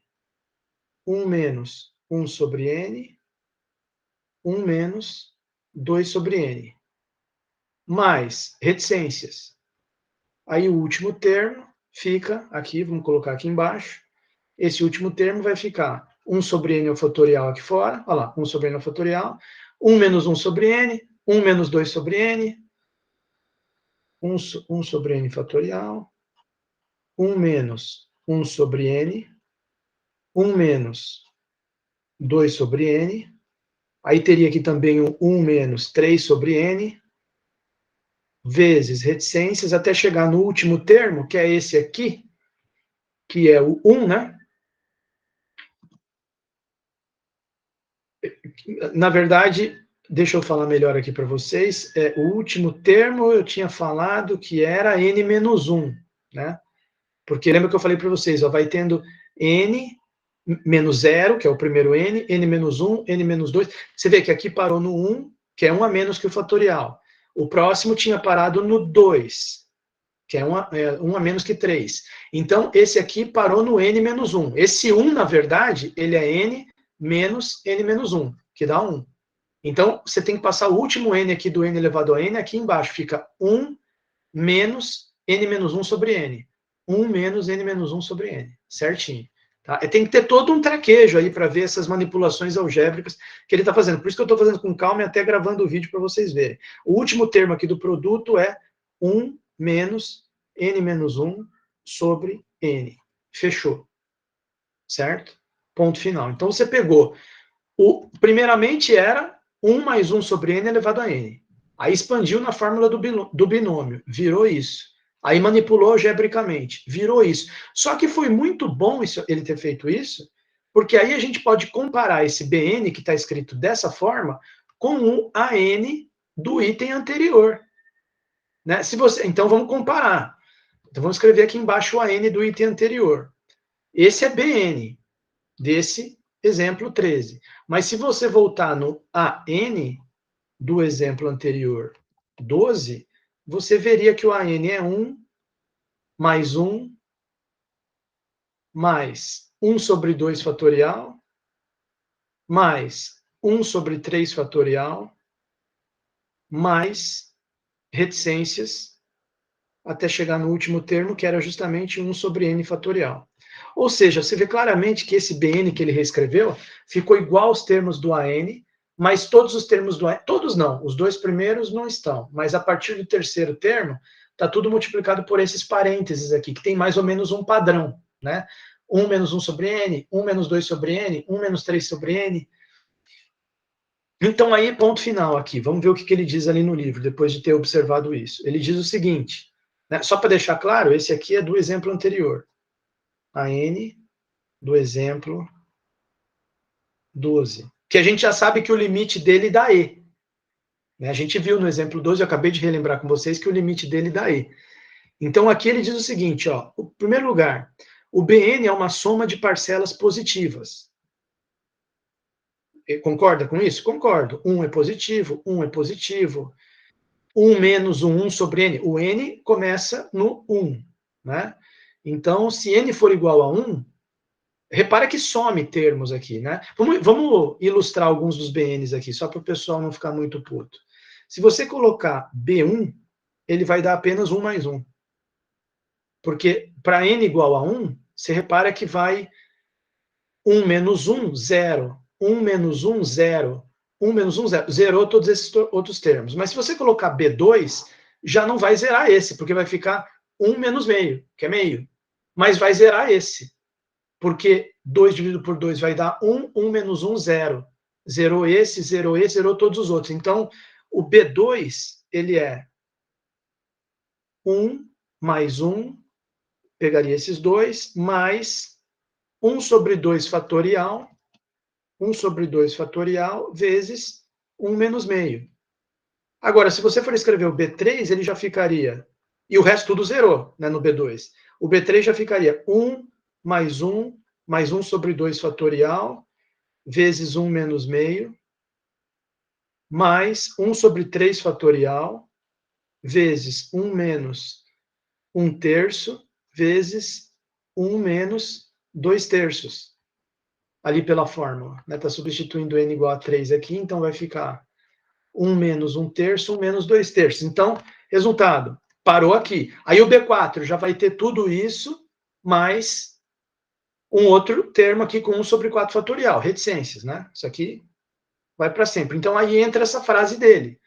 1 menos 1 sobre n, 1 menos 2 sobre n. Mais reticências. Aí o último termo fica aqui, vamos colocar aqui embaixo. Esse último termo vai ficar 1 sobre n ao fatorial aqui fora, olha lá, 1 sobre n ao fatorial. 1 menos 1 sobre n, 1 menos 2 sobre n, 1 sobre n fatorial, 1 menos 1 sobre n, 1 menos 2 sobre n, aí teria aqui também o 1 menos 3 sobre n, vezes reticências, até chegar no último termo, que é esse aqui, que é o 1, né? Na verdade, deixa eu falar melhor aqui para vocês, o último termo eu tinha falado que era n menos 1, né? Porque lembra que eu falei para vocês, ó, vai tendo n menos 0, que é o primeiro n menos 1, n menos 2. Você vê que aqui parou no 1, que é 1 a menos que o fatorial. O próximo tinha parado no 2, que é 1 a menos que 3. Então, esse aqui parou no n menos 1. Esse 1, na verdade, ele é n menos n menos 1, que dá 1. Então, você tem que passar o último n aqui do n elevado a n, aqui embaixo fica 1 menos n menos 1 sobre n. 1 menos n menos 1 sobre n, certinho. Tá? Tem que ter todo um traquejo aí para ver essas manipulações algébricas que ele está fazendo. Por isso que eu estou fazendo com calma e até gravando o vídeo para vocês verem. O último termo aqui do produto é 1 menos n menos 1 sobre n. Fechou. Certo? Ponto final. Então, você pegou... primeiramente era 1 mais 1 sobre n elevado a n. Aí expandiu na fórmula do binômio, virou isso. Aí manipulou algebricamente, virou isso. Só que foi muito bom ele ter feito isso, porque aí a gente pode comparar esse bn, que está escrito dessa forma, com o an do item anterior. Né? Então vamos comparar. Então vamos escrever aqui embaixo o an do item anterior. Esse é bn, desse exemplo 13. Mas se você voltar no an do exemplo anterior, 12, você veria que o an é 1 mais 1 mais 1 sobre 2 fatorial mais 1 sobre 3 fatorial mais reticências até chegar no último termo, que era justamente 1 sobre n fatorial. Ou seja, você vê claramente que esse bn que ele reescreveu ficou igual aos termos do an, mas todos os termos do an, todos não, os dois primeiros não estão, mas a partir do terceiro termo, está tudo multiplicado por esses parênteses aqui, que tem mais ou menos um padrão, né? 1 menos 1 sobre n, 1 menos 2 sobre n, 1 menos 3 sobre n. Então aí, ponto final aqui, vamos ver o que ele diz ali no livro, depois de ter observado isso. Ele diz o seguinte, né? Só para deixar claro, esse aqui é do exemplo anterior. A n do exemplo 12. Que a gente já sabe que o limite dele dá e. Né? A gente viu no exemplo 12, eu acabei de relembrar com vocês que o limite dele dá e. Então aqui ele diz o seguinte, ó, em primeiro lugar, o bn é uma soma de parcelas positivas. Concorda com isso? Concordo. 1 é positivo, 1 é positivo. 1 menos 1 sobre n. O n começa no 1, né? Então, se n for igual a 1, repara que some termos aqui, né? Vamos ilustrar alguns dos bn's aqui, só para o pessoal não ficar muito puto. Se você colocar b1, ele vai dar apenas 1 mais 1. Porque para n igual a 1, você repara que vai 1 menos 1, 0. 1 menos 1, 0. 1 menos 1, 0. Zerou todos esses outros termos. Mas se você colocar B2, já não vai zerar esse, porque vai ficar 1 menos meio, que é meio. Mas vai zerar esse, porque 2 dividido por 2 vai dar 1, 1 menos 1, 0. Zerou esse, zerou todos os outros. Então, o B2, ele é 1 mais 1, pegaria esses dois, mais 1 sobre 2 fatorial, 1 sobre 2 fatorial, vezes 1 menos meio. Agora, se você for escrever o B3, ele já ficaria... E o resto tudo zerou, né, no B2. O B3 já ficaria 1 mais 1, mais 1 sobre 2 fatorial, vezes 1 menos meio, mais 1 sobre 3 fatorial, vezes 1 menos 1 terço, vezes 1 menos 2 terços. Ali pela fórmula, né? Está substituindo n igual a 3 aqui, então vai ficar 1 menos 1 terço, 1 menos 2 terços. Então, resultado, parou aqui. Aí o B4 já vai ter tudo isso, mais um outro termo aqui com 1 sobre 4 fatorial, reticências, né? Isso aqui vai para sempre. Então aí entra essa frase dele.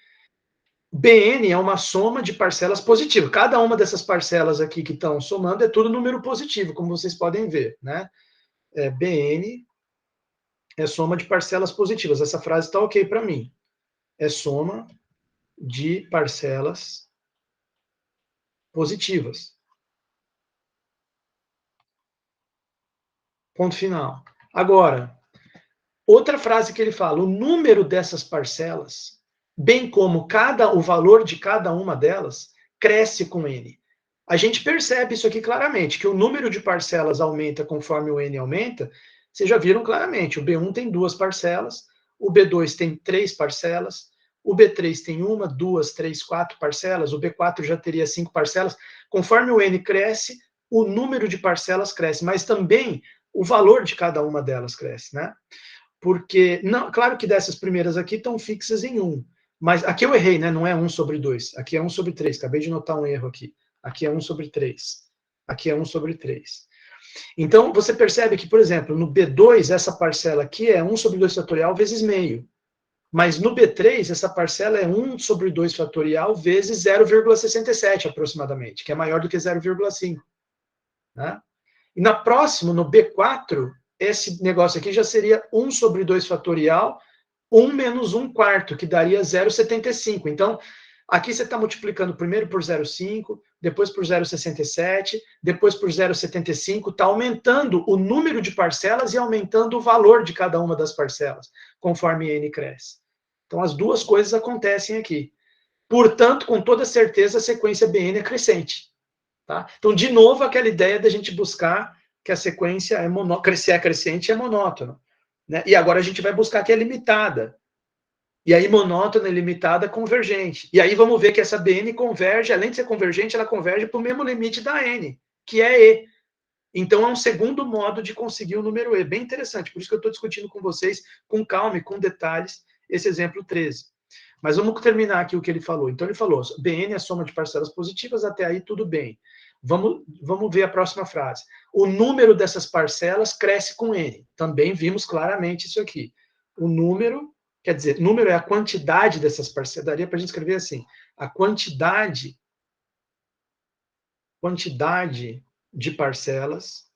Bn é uma soma de parcelas positivas. Cada uma dessas parcelas aqui que estão somando é tudo número positivo, como vocês podem ver, né? Bn é soma de parcelas positivas. Essa frase está ok para mim. É soma de parcelas positivas. Ponto final. Agora, outra frase que ele fala, o número dessas parcelas, bem como o valor de cada uma delas, cresce com n. A gente percebe isso aqui claramente, que o número de parcelas aumenta conforme o n aumenta. Vocês já viram claramente, o B1 tem 2 parcelas, o B2 tem 3 parcelas, o B3 tem 1, 2, 3, 4 parcelas, o B4 já teria 5 parcelas. Conforme o n cresce, o número de parcelas cresce, mas também o valor de cada uma delas cresce, né? Porque, não, claro que dessas primeiras aqui estão fixas em 1, mas aqui eu errei, né? Não é 1 sobre 2, aqui é 1 sobre 3, acabei de notar um erro aqui. Aqui é 1 sobre 3, aqui é 1 sobre 3. Então, você percebe que, por exemplo, no B2, essa parcela aqui é 1 sobre 2 fatorial vezes meio, mas no B3, essa parcela é 1 sobre 2 fatorial vezes 0,67 aproximadamente, que é maior do que 0,5. Né? E na próxima, no B4, esse negócio aqui já seria 1 sobre 2 fatorial, 1 menos 1 quarto, que daria 0,75. Então, aqui você está multiplicando primeiro por 0,5, depois por 0,67, depois por 0,75, está aumentando o número de parcelas e aumentando o valor de cada uma das parcelas, conforme n cresce. Então, as duas coisas acontecem aqui. Portanto, com toda certeza, a sequência Bn é crescente. Tá? Então, de novo, aquela ideia da gente buscar que a sequência é crescente e é monótona. Né? E agora a gente vai buscar que é limitada. E aí, monótona e limitada, convergente. E aí vamos ver que essa Bn converge, além de ser convergente, ela converge para o mesmo limite da n, que é E. Então, é um segundo modo de conseguir o número E. Bem interessante. Por isso que eu estou discutindo com vocês, com calma e com detalhes, esse exemplo 13. Mas vamos terminar aqui o que ele falou. Então, ele falou, Bn é a soma de parcelas positivas, até aí tudo bem. Vamos ver a próxima frase. O número dessas parcelas cresce com n. Também vimos claramente isso aqui. O número, quer dizer, número é a quantidade dessas parcelas. Daria para a gente escrever assim, a quantidade de parcelas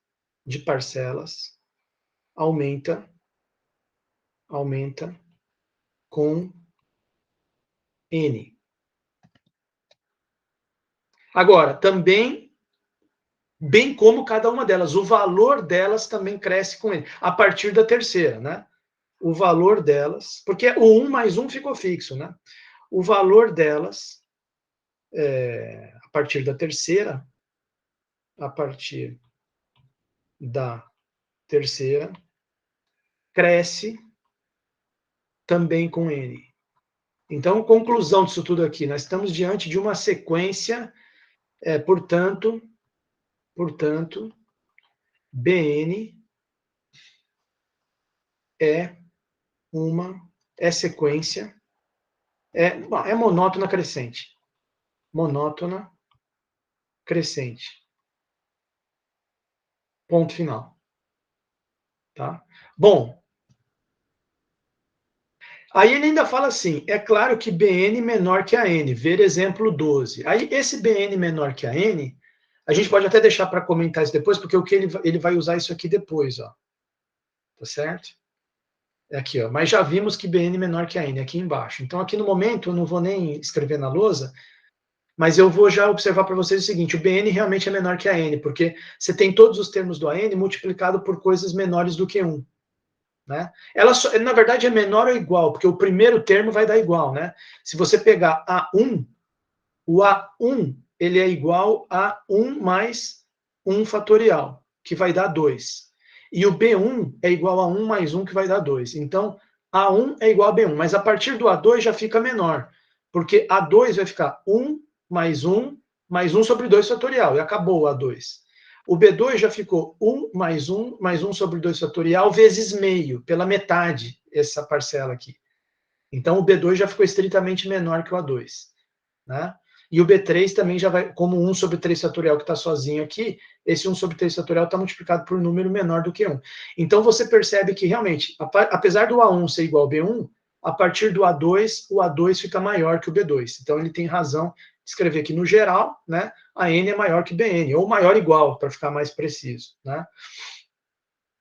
aumenta com n. Agora, também, bem como cada uma delas, o valor delas também cresce com n, a partir da terceira, né? O valor delas, porque o 1 mais 1 ficou fixo, né? O valor delas, a partir da terceira, cresce também com n. Então, conclusão disso tudo aqui, nós estamos diante de uma sequência, portanto, Bn é sequência, é monótona crescente. Monótona crescente. Ponto final. Tá? Bom, aí ele ainda fala assim, é claro que Bn menor que a n, ver exemplo 12. Aí esse Bn menor que a n, a gente pode até deixar para comentar isso depois, porque o que ele vai usar isso aqui depois, ó. Tá certo? É aqui, ó. Mas já vimos que Bn menor que a n, aqui embaixo. Então, aqui no momento, eu não vou nem escrever na lousa, mas eu vou já observar para vocês o seguinte, o Bn realmente é menor que a n, porque você tem todos os termos do AN multiplicado por coisas menores do que 1. Né? Ela, na verdade, é menor ou igual, porque o primeiro termo vai dar igual. Né? Se você pegar A1, o A1 ele é igual a 1 mais 1 fatorial, que vai dar 2. E o B1 é igual a 1 mais 1, que vai dar 2. Então, A1 é igual a B1, mas a partir do A2 já fica menor, porque A2 vai ficar 1 mais 1 mais 1 sobre 2 fatorial, e acabou o A2. O B2 já ficou 1 mais 1 mais 1 sobre 2 fatorial vezes meio, pela metade, essa parcela aqui. Então, o B2 já ficou estritamente menor que o A2. Né? E o B3 também já vai, como 1 sobre 3 fatorial que está sozinho aqui, esse 1 sobre 3 fatorial está multiplicado por um número menor do que 1. Então, você percebe que, realmente, apesar do A1 ser igual ao B1, a partir do A2, o A2 fica maior que o B2. Então, ele tem razão de escrever que, no geral, né, a N é maior que BN, ou maior ou igual, para ficar mais preciso. Né?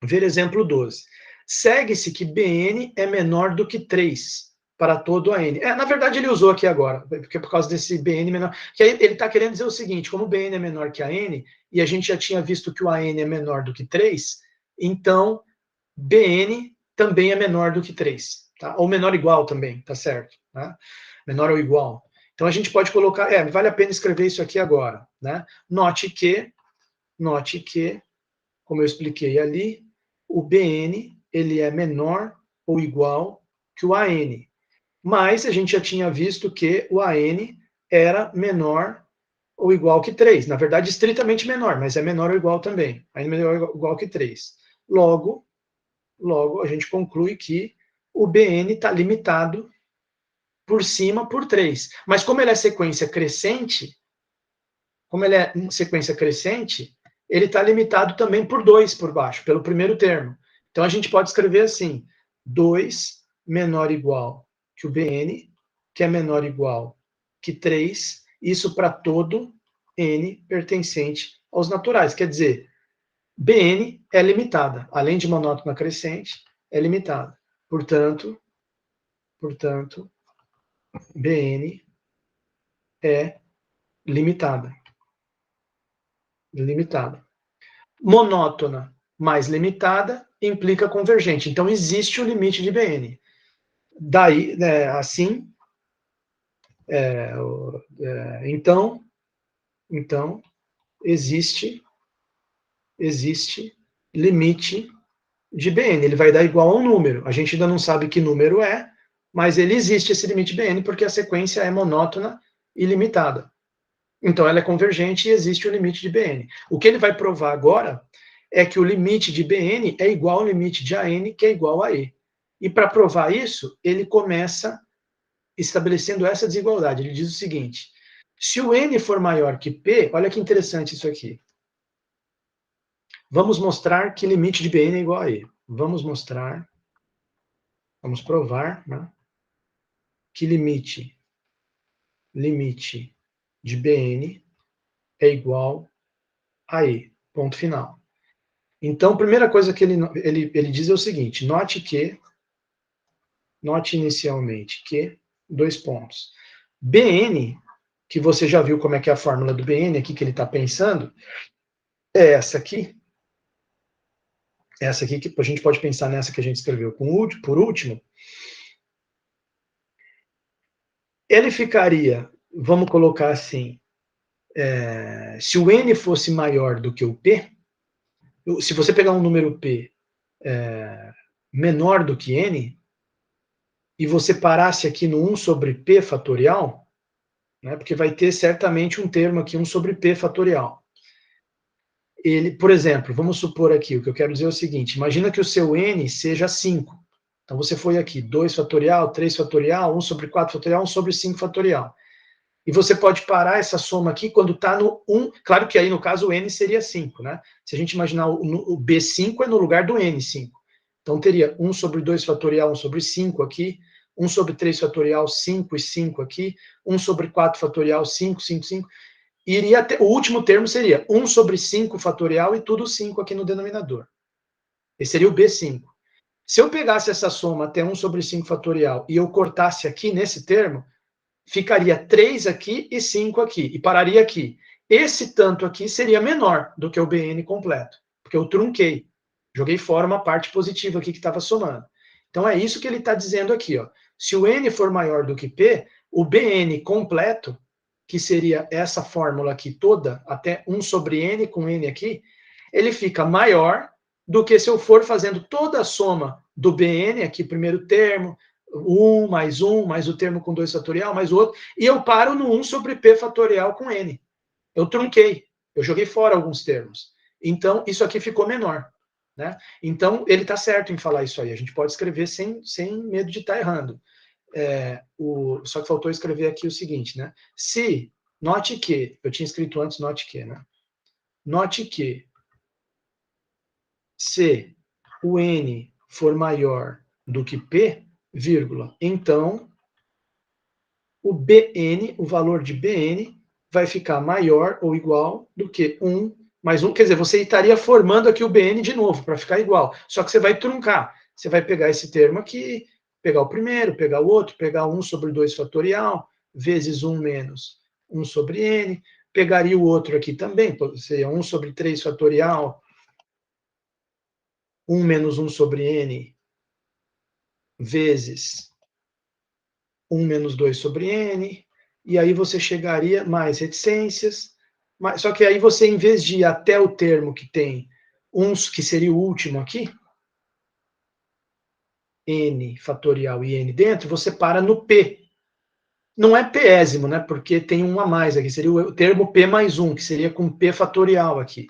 Ver exemplo 12. Segue-se que BN é menor do que 3 para todo a N. Na verdade, ele usou aqui agora, porque por causa desse BN menor. Que aí ele está querendo dizer o seguinte: como BN é menor que a N, e a gente já tinha visto que o AN é menor do que 3, então BN também é menor do que 3. Tá? Ou menor ou igual também, tá certo? Né? Menor ou igual. Então a gente pode colocar, vale a pena escrever isso aqui agora. Né? Note que, como eu expliquei ali, o BN ele é menor ou igual que o AN. Mas a gente já tinha visto que o AN era menor ou igual que 3. Na verdade, estritamente menor, mas é menor ou igual também. Ainda menor ou igual que 3. Logo, a gente conclui que o BN está limitado por cima por 3. Mas como ele é sequência crescente, ele está limitado também por 2 por baixo, pelo primeiro termo. Então a gente pode escrever assim: 2 menor ou igual que o BN, que é menor ou igual que 3, isso para todo N pertencente aos naturais. Quer dizer, BN é limitada, além de monótona crescente, é limitada. Portanto, BN é limitada. Limitada. Monótona mais limitada implica convergente. Então, existe o limite de BN. Daí, assim, então, existe limite de BN. Ele vai dar igual a um número. A gente ainda não sabe que número é, mas ele existe esse limite BN porque a sequência é monótona e limitada. Então, ela é convergente e existe o limite de BN. O que ele vai provar agora é que o limite de BN é igual ao limite de AN, que é igual a E. E para provar isso, ele começa estabelecendo essa desigualdade. Ele diz o seguinte: se o N for maior que P, olha que interessante isso aqui. Vamos mostrar que limite de BN é igual a E. Vamos provar, né, que limite de BN é igual a E. Ponto final. Então, a primeira coisa que ele diz é o seguinte: note inicialmente que, dois pontos. BN, que você já viu como é que é a fórmula do BN aqui que ele está pensando, é essa aqui. Essa aqui, que a gente pode pensar nessa que a gente escreveu por último. Ele ficaria, vamos colocar assim, se o N fosse maior do que o P, se você pegar um número P menor do que N, e você parasse aqui no 1 sobre P fatorial, né, porque vai ter certamente um termo aqui, 1 sobre P fatorial. Ele, por exemplo, vamos supor aqui, o que eu quero dizer é o seguinte: imagina que o seu N seja 5. Então você foi aqui, 2 fatorial, 3 fatorial, 1 sobre 4 fatorial, 1 sobre 5 fatorial. E você pode parar essa soma aqui quando está no 1, claro que aí no caso o N seria 5, né? Se a gente imaginar o B5 é no lugar do N5. Então teria 1 sobre 2 fatorial, 1 sobre 5 aqui, 1 sobre 3 fatorial, 5 e 5 aqui, 1 sobre 4 fatorial, 5, 5, 5. Iria ter, o último termo seria 1 sobre 5 fatorial e tudo 5 aqui no denominador. Esse seria o B5. Se eu pegasse essa soma até 1 sobre 5 fatorial e eu cortasse aqui nesse termo, ficaria 3 aqui e 5 aqui, e pararia aqui. Esse tanto aqui seria menor do que o BN completo, porque eu trunquei. Joguei fora uma parte positiva aqui que estava somando. Então é isso que ele está dizendo aqui. Ó. Se o N for maior do que P, o BN completo, que seria essa fórmula aqui toda, até 1 sobre N com N aqui, ele fica maior do que se eu for fazendo toda a soma do BN, aqui primeiro termo, 1 mais o termo com 2 fatorial, mais o outro, e eu paro no 1 sobre P fatorial com N. Eu trunquei, eu joguei fora alguns termos. Então, isso aqui ficou menor. Né? Então, ele está certo em falar isso aí. A gente pode escrever sem medo de estar errando. Só que faltou escrever aqui o seguinte, né? Se, note que, eu tinha escrito antes note que, né? Note que se o N for maior do que P, vírgula. Então, o Bn, o valor de Bn, vai ficar maior ou igual do que 1 mais 1. Quer dizer, você estaria formando aqui o Bn de novo, para ficar igual. Só que você vai truncar. Você vai pegar esse termo aqui, pegar o primeiro, pegar o outro, pegar 1 sobre 2 fatorial, vezes 1 menos 1 sobre n. Pegaria o outro aqui também, seria 1 sobre 3 fatorial, 1 menos 1 sobre n, vezes 1 menos 2 sobre n, e aí você chegaria mais reticências, só que aí você, em vez de ir até o termo que tem uns, que seria o último aqui, n fatorial e n dentro, você para no p. Não é pésimo, né? Porque tem um a mais aqui, seria o termo p mais 1, que seria com p fatorial aqui.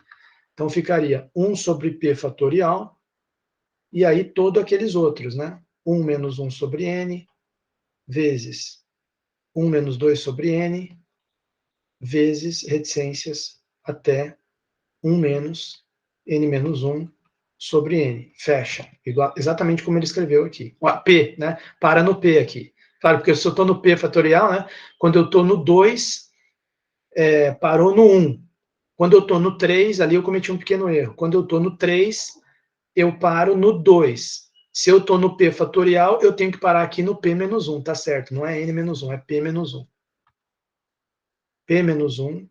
Então ficaria 1 sobre p fatorial, e aí todos aqueles outros, né? 1 menos 1 sobre n, vezes 1 menos 2 sobre n, vezes reticências até 1 menos n menos 1 sobre n. Fecha. Igual, exatamente como ele escreveu aqui. O P, né? Para no P aqui. Claro, porque se eu estou no P fatorial, né? Quando eu estou no 2, parou no 1. Quando eu estou no 3, ali eu cometi um pequeno erro. Quando eu estou no 3, eu paro no 2. Se eu estou no P fatorial, eu tenho que parar aqui no P menos 1, tá certo? Não é N menos 1, é P menos 1. P menos 1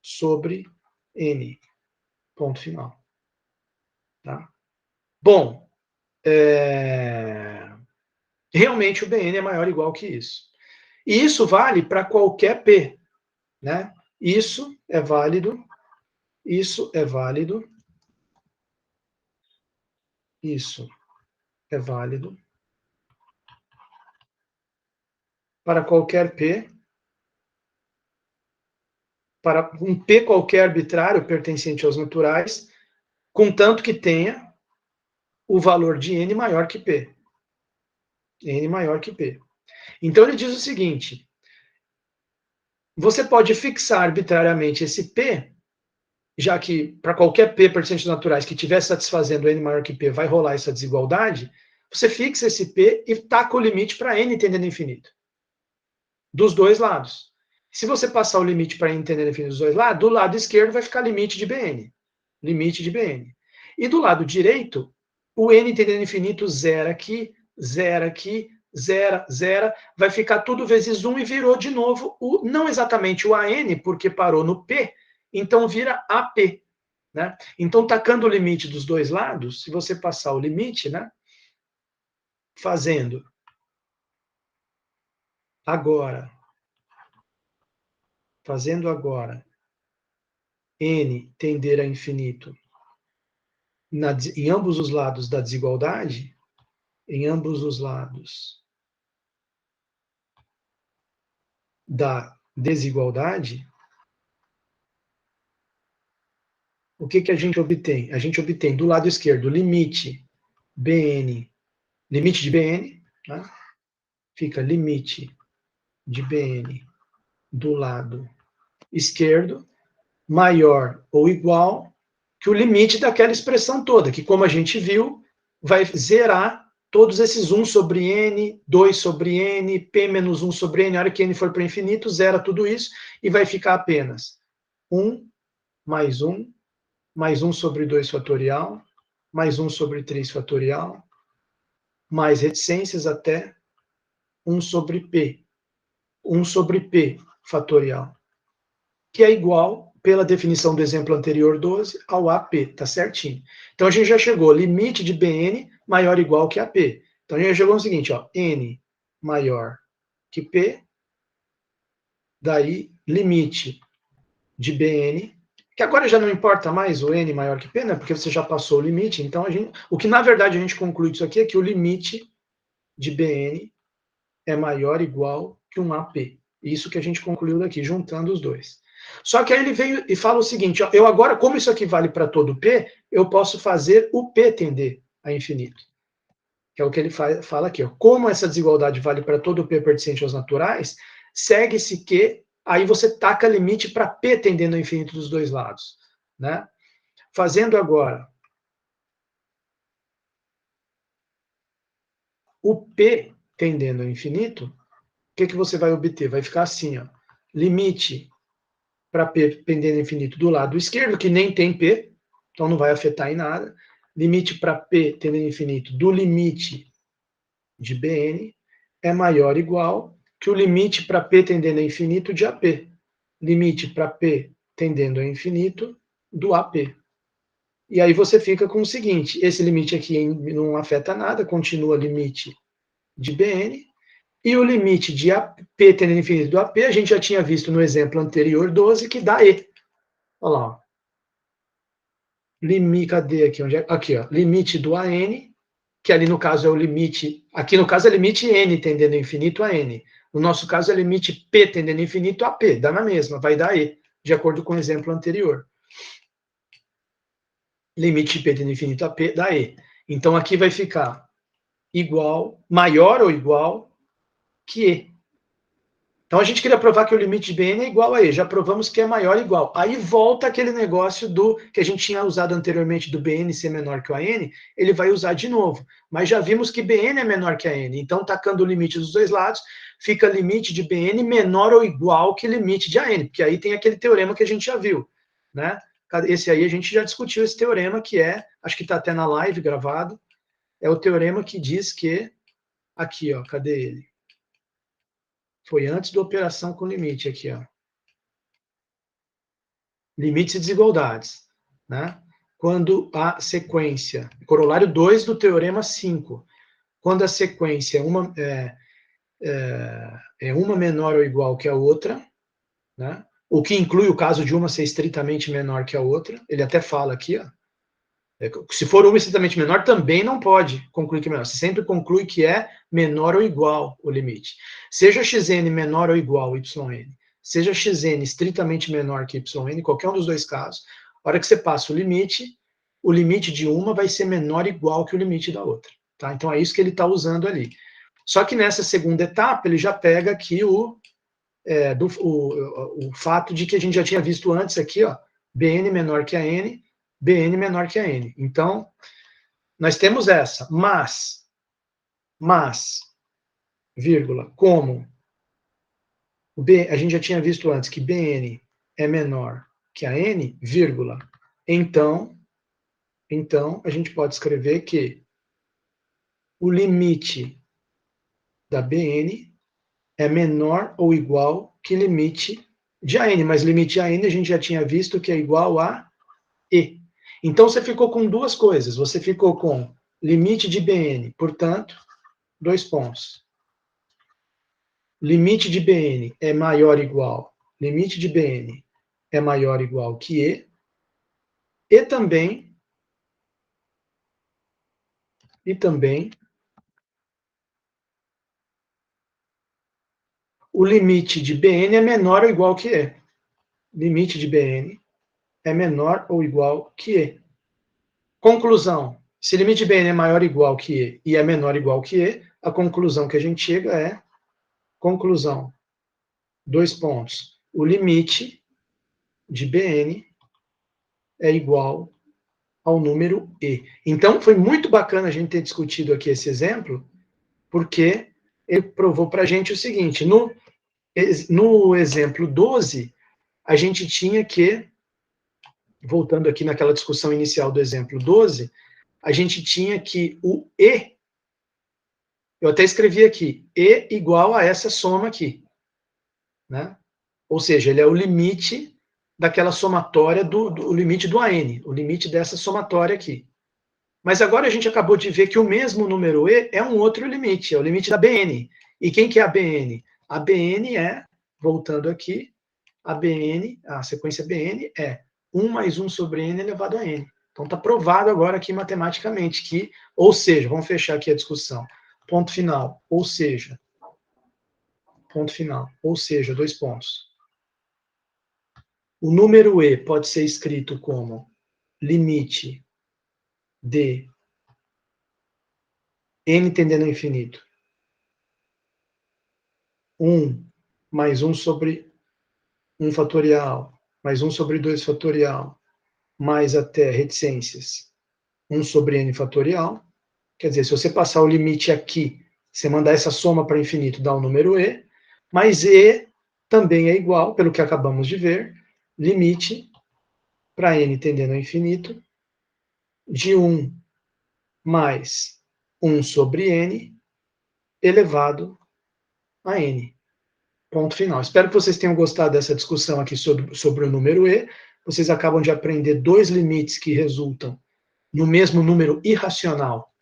sobre N. Ponto final. Tá? Bom, realmente o Bn é maior ou igual que isso. E isso vale para qualquer P. Né? Isso é válido, isso é válido, isso é válido para qualquer P, para um P qualquer arbitrário pertencente aos naturais, contanto que tenha o valor de n maior que P. N maior que P. Então ele diz o seguinte: você pode fixar arbitrariamente esse P, já que para qualquer P pertencente aos naturais que estiver satisfazendo n maior que P, vai rolar essa desigualdade, você fixa esse P e taca o limite para n tendendo a infinito. Dos dois lados. Se você passar o limite para n tendendo a infinito dos dois lados, do lado esquerdo vai ficar limite de Bn. Limite de Bn. E do lado direito, o n tendendo a infinito zera aqui, zera aqui, zera, zera, vai ficar tudo vezes 1 e virou de novo, não exatamente o AN, porque parou no P, então vira AP. Né? Então, tacando o limite dos dois lados, se você passar o limite, né, fazendo agora n tender a infinito em ambos os lados da desigualdade, em ambos os lados da desigualdade, o que a gente obtém? A gente obtém do lado esquerdo o limite Bn, limite de Bn, né? Fica limite de Bn do lado esquerdo maior ou igual que o limite daquela expressão toda, que como a gente viu, vai zerar todos esses 1 sobre n, 2 sobre n, p menos 1 sobre n, a hora que n for para o infinito, zera tudo isso e vai ficar apenas 1 mais 1, mais 1 sobre 2 fatorial, mais 1 sobre 3 fatorial, mais reticências até 1 sobre p, 1 sobre p fatorial, que é igual, pela definição do exemplo anterior 12, ao AP, tá certinho. Então a gente já chegou, limite de Bn maior ou igual que AP. Então a gente já chegou no seguinte, ó, n maior que P, daí limite de Bn, que agora já não importa mais o n maior que P, né, porque você já passou o limite, então o que na verdade a gente conclui disso aqui é que o limite de Bn é maior ou igual que um AP. Isso que a gente concluiu daqui, juntando os dois. Só que aí ele veio e fala o seguinte, ó, eu agora, como isso aqui vale para todo P, eu posso fazer o P tender a infinito. Que é o que ele fala aqui. Ó. Como essa desigualdade vale para todo P pertencente aos naturais, segue-se que aí você taca limite para P tendendo ao infinito dos dois lados. Né? Fazendo agora o P tendendo ao infinito, o que você vai obter? Vai ficar assim, ó, limite para P tendendo ao infinito do lado esquerdo, que nem tem P, então não vai afetar em nada. Limite para P tendendo ao infinito do limite de Bn é maior ou igual que o limite para P tendendo ao infinito de AP. Limite para P tendendo ao infinito do AP. E aí você fica com o seguinte, esse limite aqui não afeta nada, continua limite de Bn, e o limite de AP tendendo ao infinito do AP, a gente já tinha visto no exemplo anterior, 12, que dá E. Olha lá, ó. Limite, cadê aqui? Onde é? Aqui, ó, limite do AN, que ali no caso é o limite, aqui no caso é limite N tendendo ao infinito a N. No nosso caso é limite P tendendo ao infinito a P, dá na mesma, vai dar E, de acordo com o exemplo anterior. Limite P tendendo ao infinito a P dá E. Então aqui vai ficar igual, maior ou igual que E. Então a gente queria provar que o limite de Bn é igual a E, já provamos que é maior ou igual. Aí volta aquele negócio do que a gente tinha usado anteriormente do Bn ser menor que o An, ele vai usar de novo. Mas já vimos que Bn é menor que a N, então tacando o limite dos dois lados, fica limite de Bn menor ou igual que limite de An, porque aí tem aquele teorema que a gente já viu, né? Esse aí a gente já discutiu esse teorema que é, acho que está até na live gravado, é o teorema que diz que, aqui ó, cadê ele? Foi antes da operação com limite aqui, ó. Limites e desigualdades, né? Quando a sequência, corolário 2 do teorema 5, quando a sequência é uma menor ou igual que a outra, né? O que inclui o caso de uma ser estritamente menor que a outra, ele até fala aqui, ó, se for uma estritamente menor, também não pode concluir que é menor. Você sempre conclui que é menor ou igual o limite. Seja xn menor ou igual yn, seja xn estritamente menor que yn, qualquer um dos dois casos, a hora que você passa o limite de uma vai ser menor ou igual que o limite da outra. Tá? Então é isso que ele está usando ali. Só que nessa segunda etapa, ele já pega aqui o fato de que a gente já tinha visto antes aqui, ó, Bn menor que a N, Bn menor que a N. Então, nós temos essa, mas, vírgula, como a gente já tinha visto antes que Bn é menor que a N, vírgula, então a gente pode escrever que o limite da Bn é menor ou igual que limite de AN, mas limite de AN a gente já tinha visto que é igual a E. Então você ficou com duas coisas, você ficou com limite de Bn, portanto, dois pontos. Limite de Bn é maior ou igual, limite de Bn é maior ou igual que e também o limite de Bn é menor ou igual que E. Limite de Bn é menor ou igual que E. Conclusão. Se limite de Bn é maior ou igual que E é menor ou igual que E, a conclusão que a gente chega é, conclusão, dois pontos. O limite de Bn é igual ao número E. Então, foi muito bacana a gente ter discutido aqui esse exemplo, porque ele provou para a gente o seguinte, no exemplo 12, a gente tinha que, voltando aqui naquela discussão inicial do exemplo 12, a gente tinha que o E, eu até escrevi aqui, E igual a essa soma aqui, né? Ou seja, ele é o limite daquela somatória do limite do AN, o limite dessa somatória aqui. Mas agora a gente acabou de ver que o mesmo número E é um outro limite, é o limite da Bn. E quem que é a Bn? A Bn é, voltando aqui, a sequência Bn é 1 mais 1 sobre n elevado a n. Então está provado agora aqui matematicamente que, ou seja, vamos fechar aqui a discussão, ponto final, ou seja, dois pontos. O número E pode ser escrito como limite de n tendendo ao infinito, 1 mais 1 sobre 1 fatorial, mais 1 sobre 2 fatorial, mais até reticências, 1 sobre n fatorial. Quer dizer, se você passar o limite aqui Você mandar essa soma para infinito dá o número e, mas e também é igual, pelo que acabamos de ver, limite para n tendendo ao infinito, de 1 mais 1 sobre n elevado a n. Ponto final. Espero que vocês tenham gostado dessa discussão aqui sobre o número e. Vocês acabam de aprender dois limites que resultam no mesmo número irracional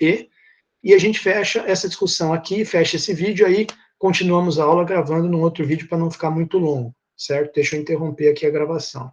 e a gente fecha essa discussão aqui, fecha esse vídeo, aí continuamos a aula gravando num outro vídeo para não ficar muito longo, certo? Deixa eu interromper aqui a gravação.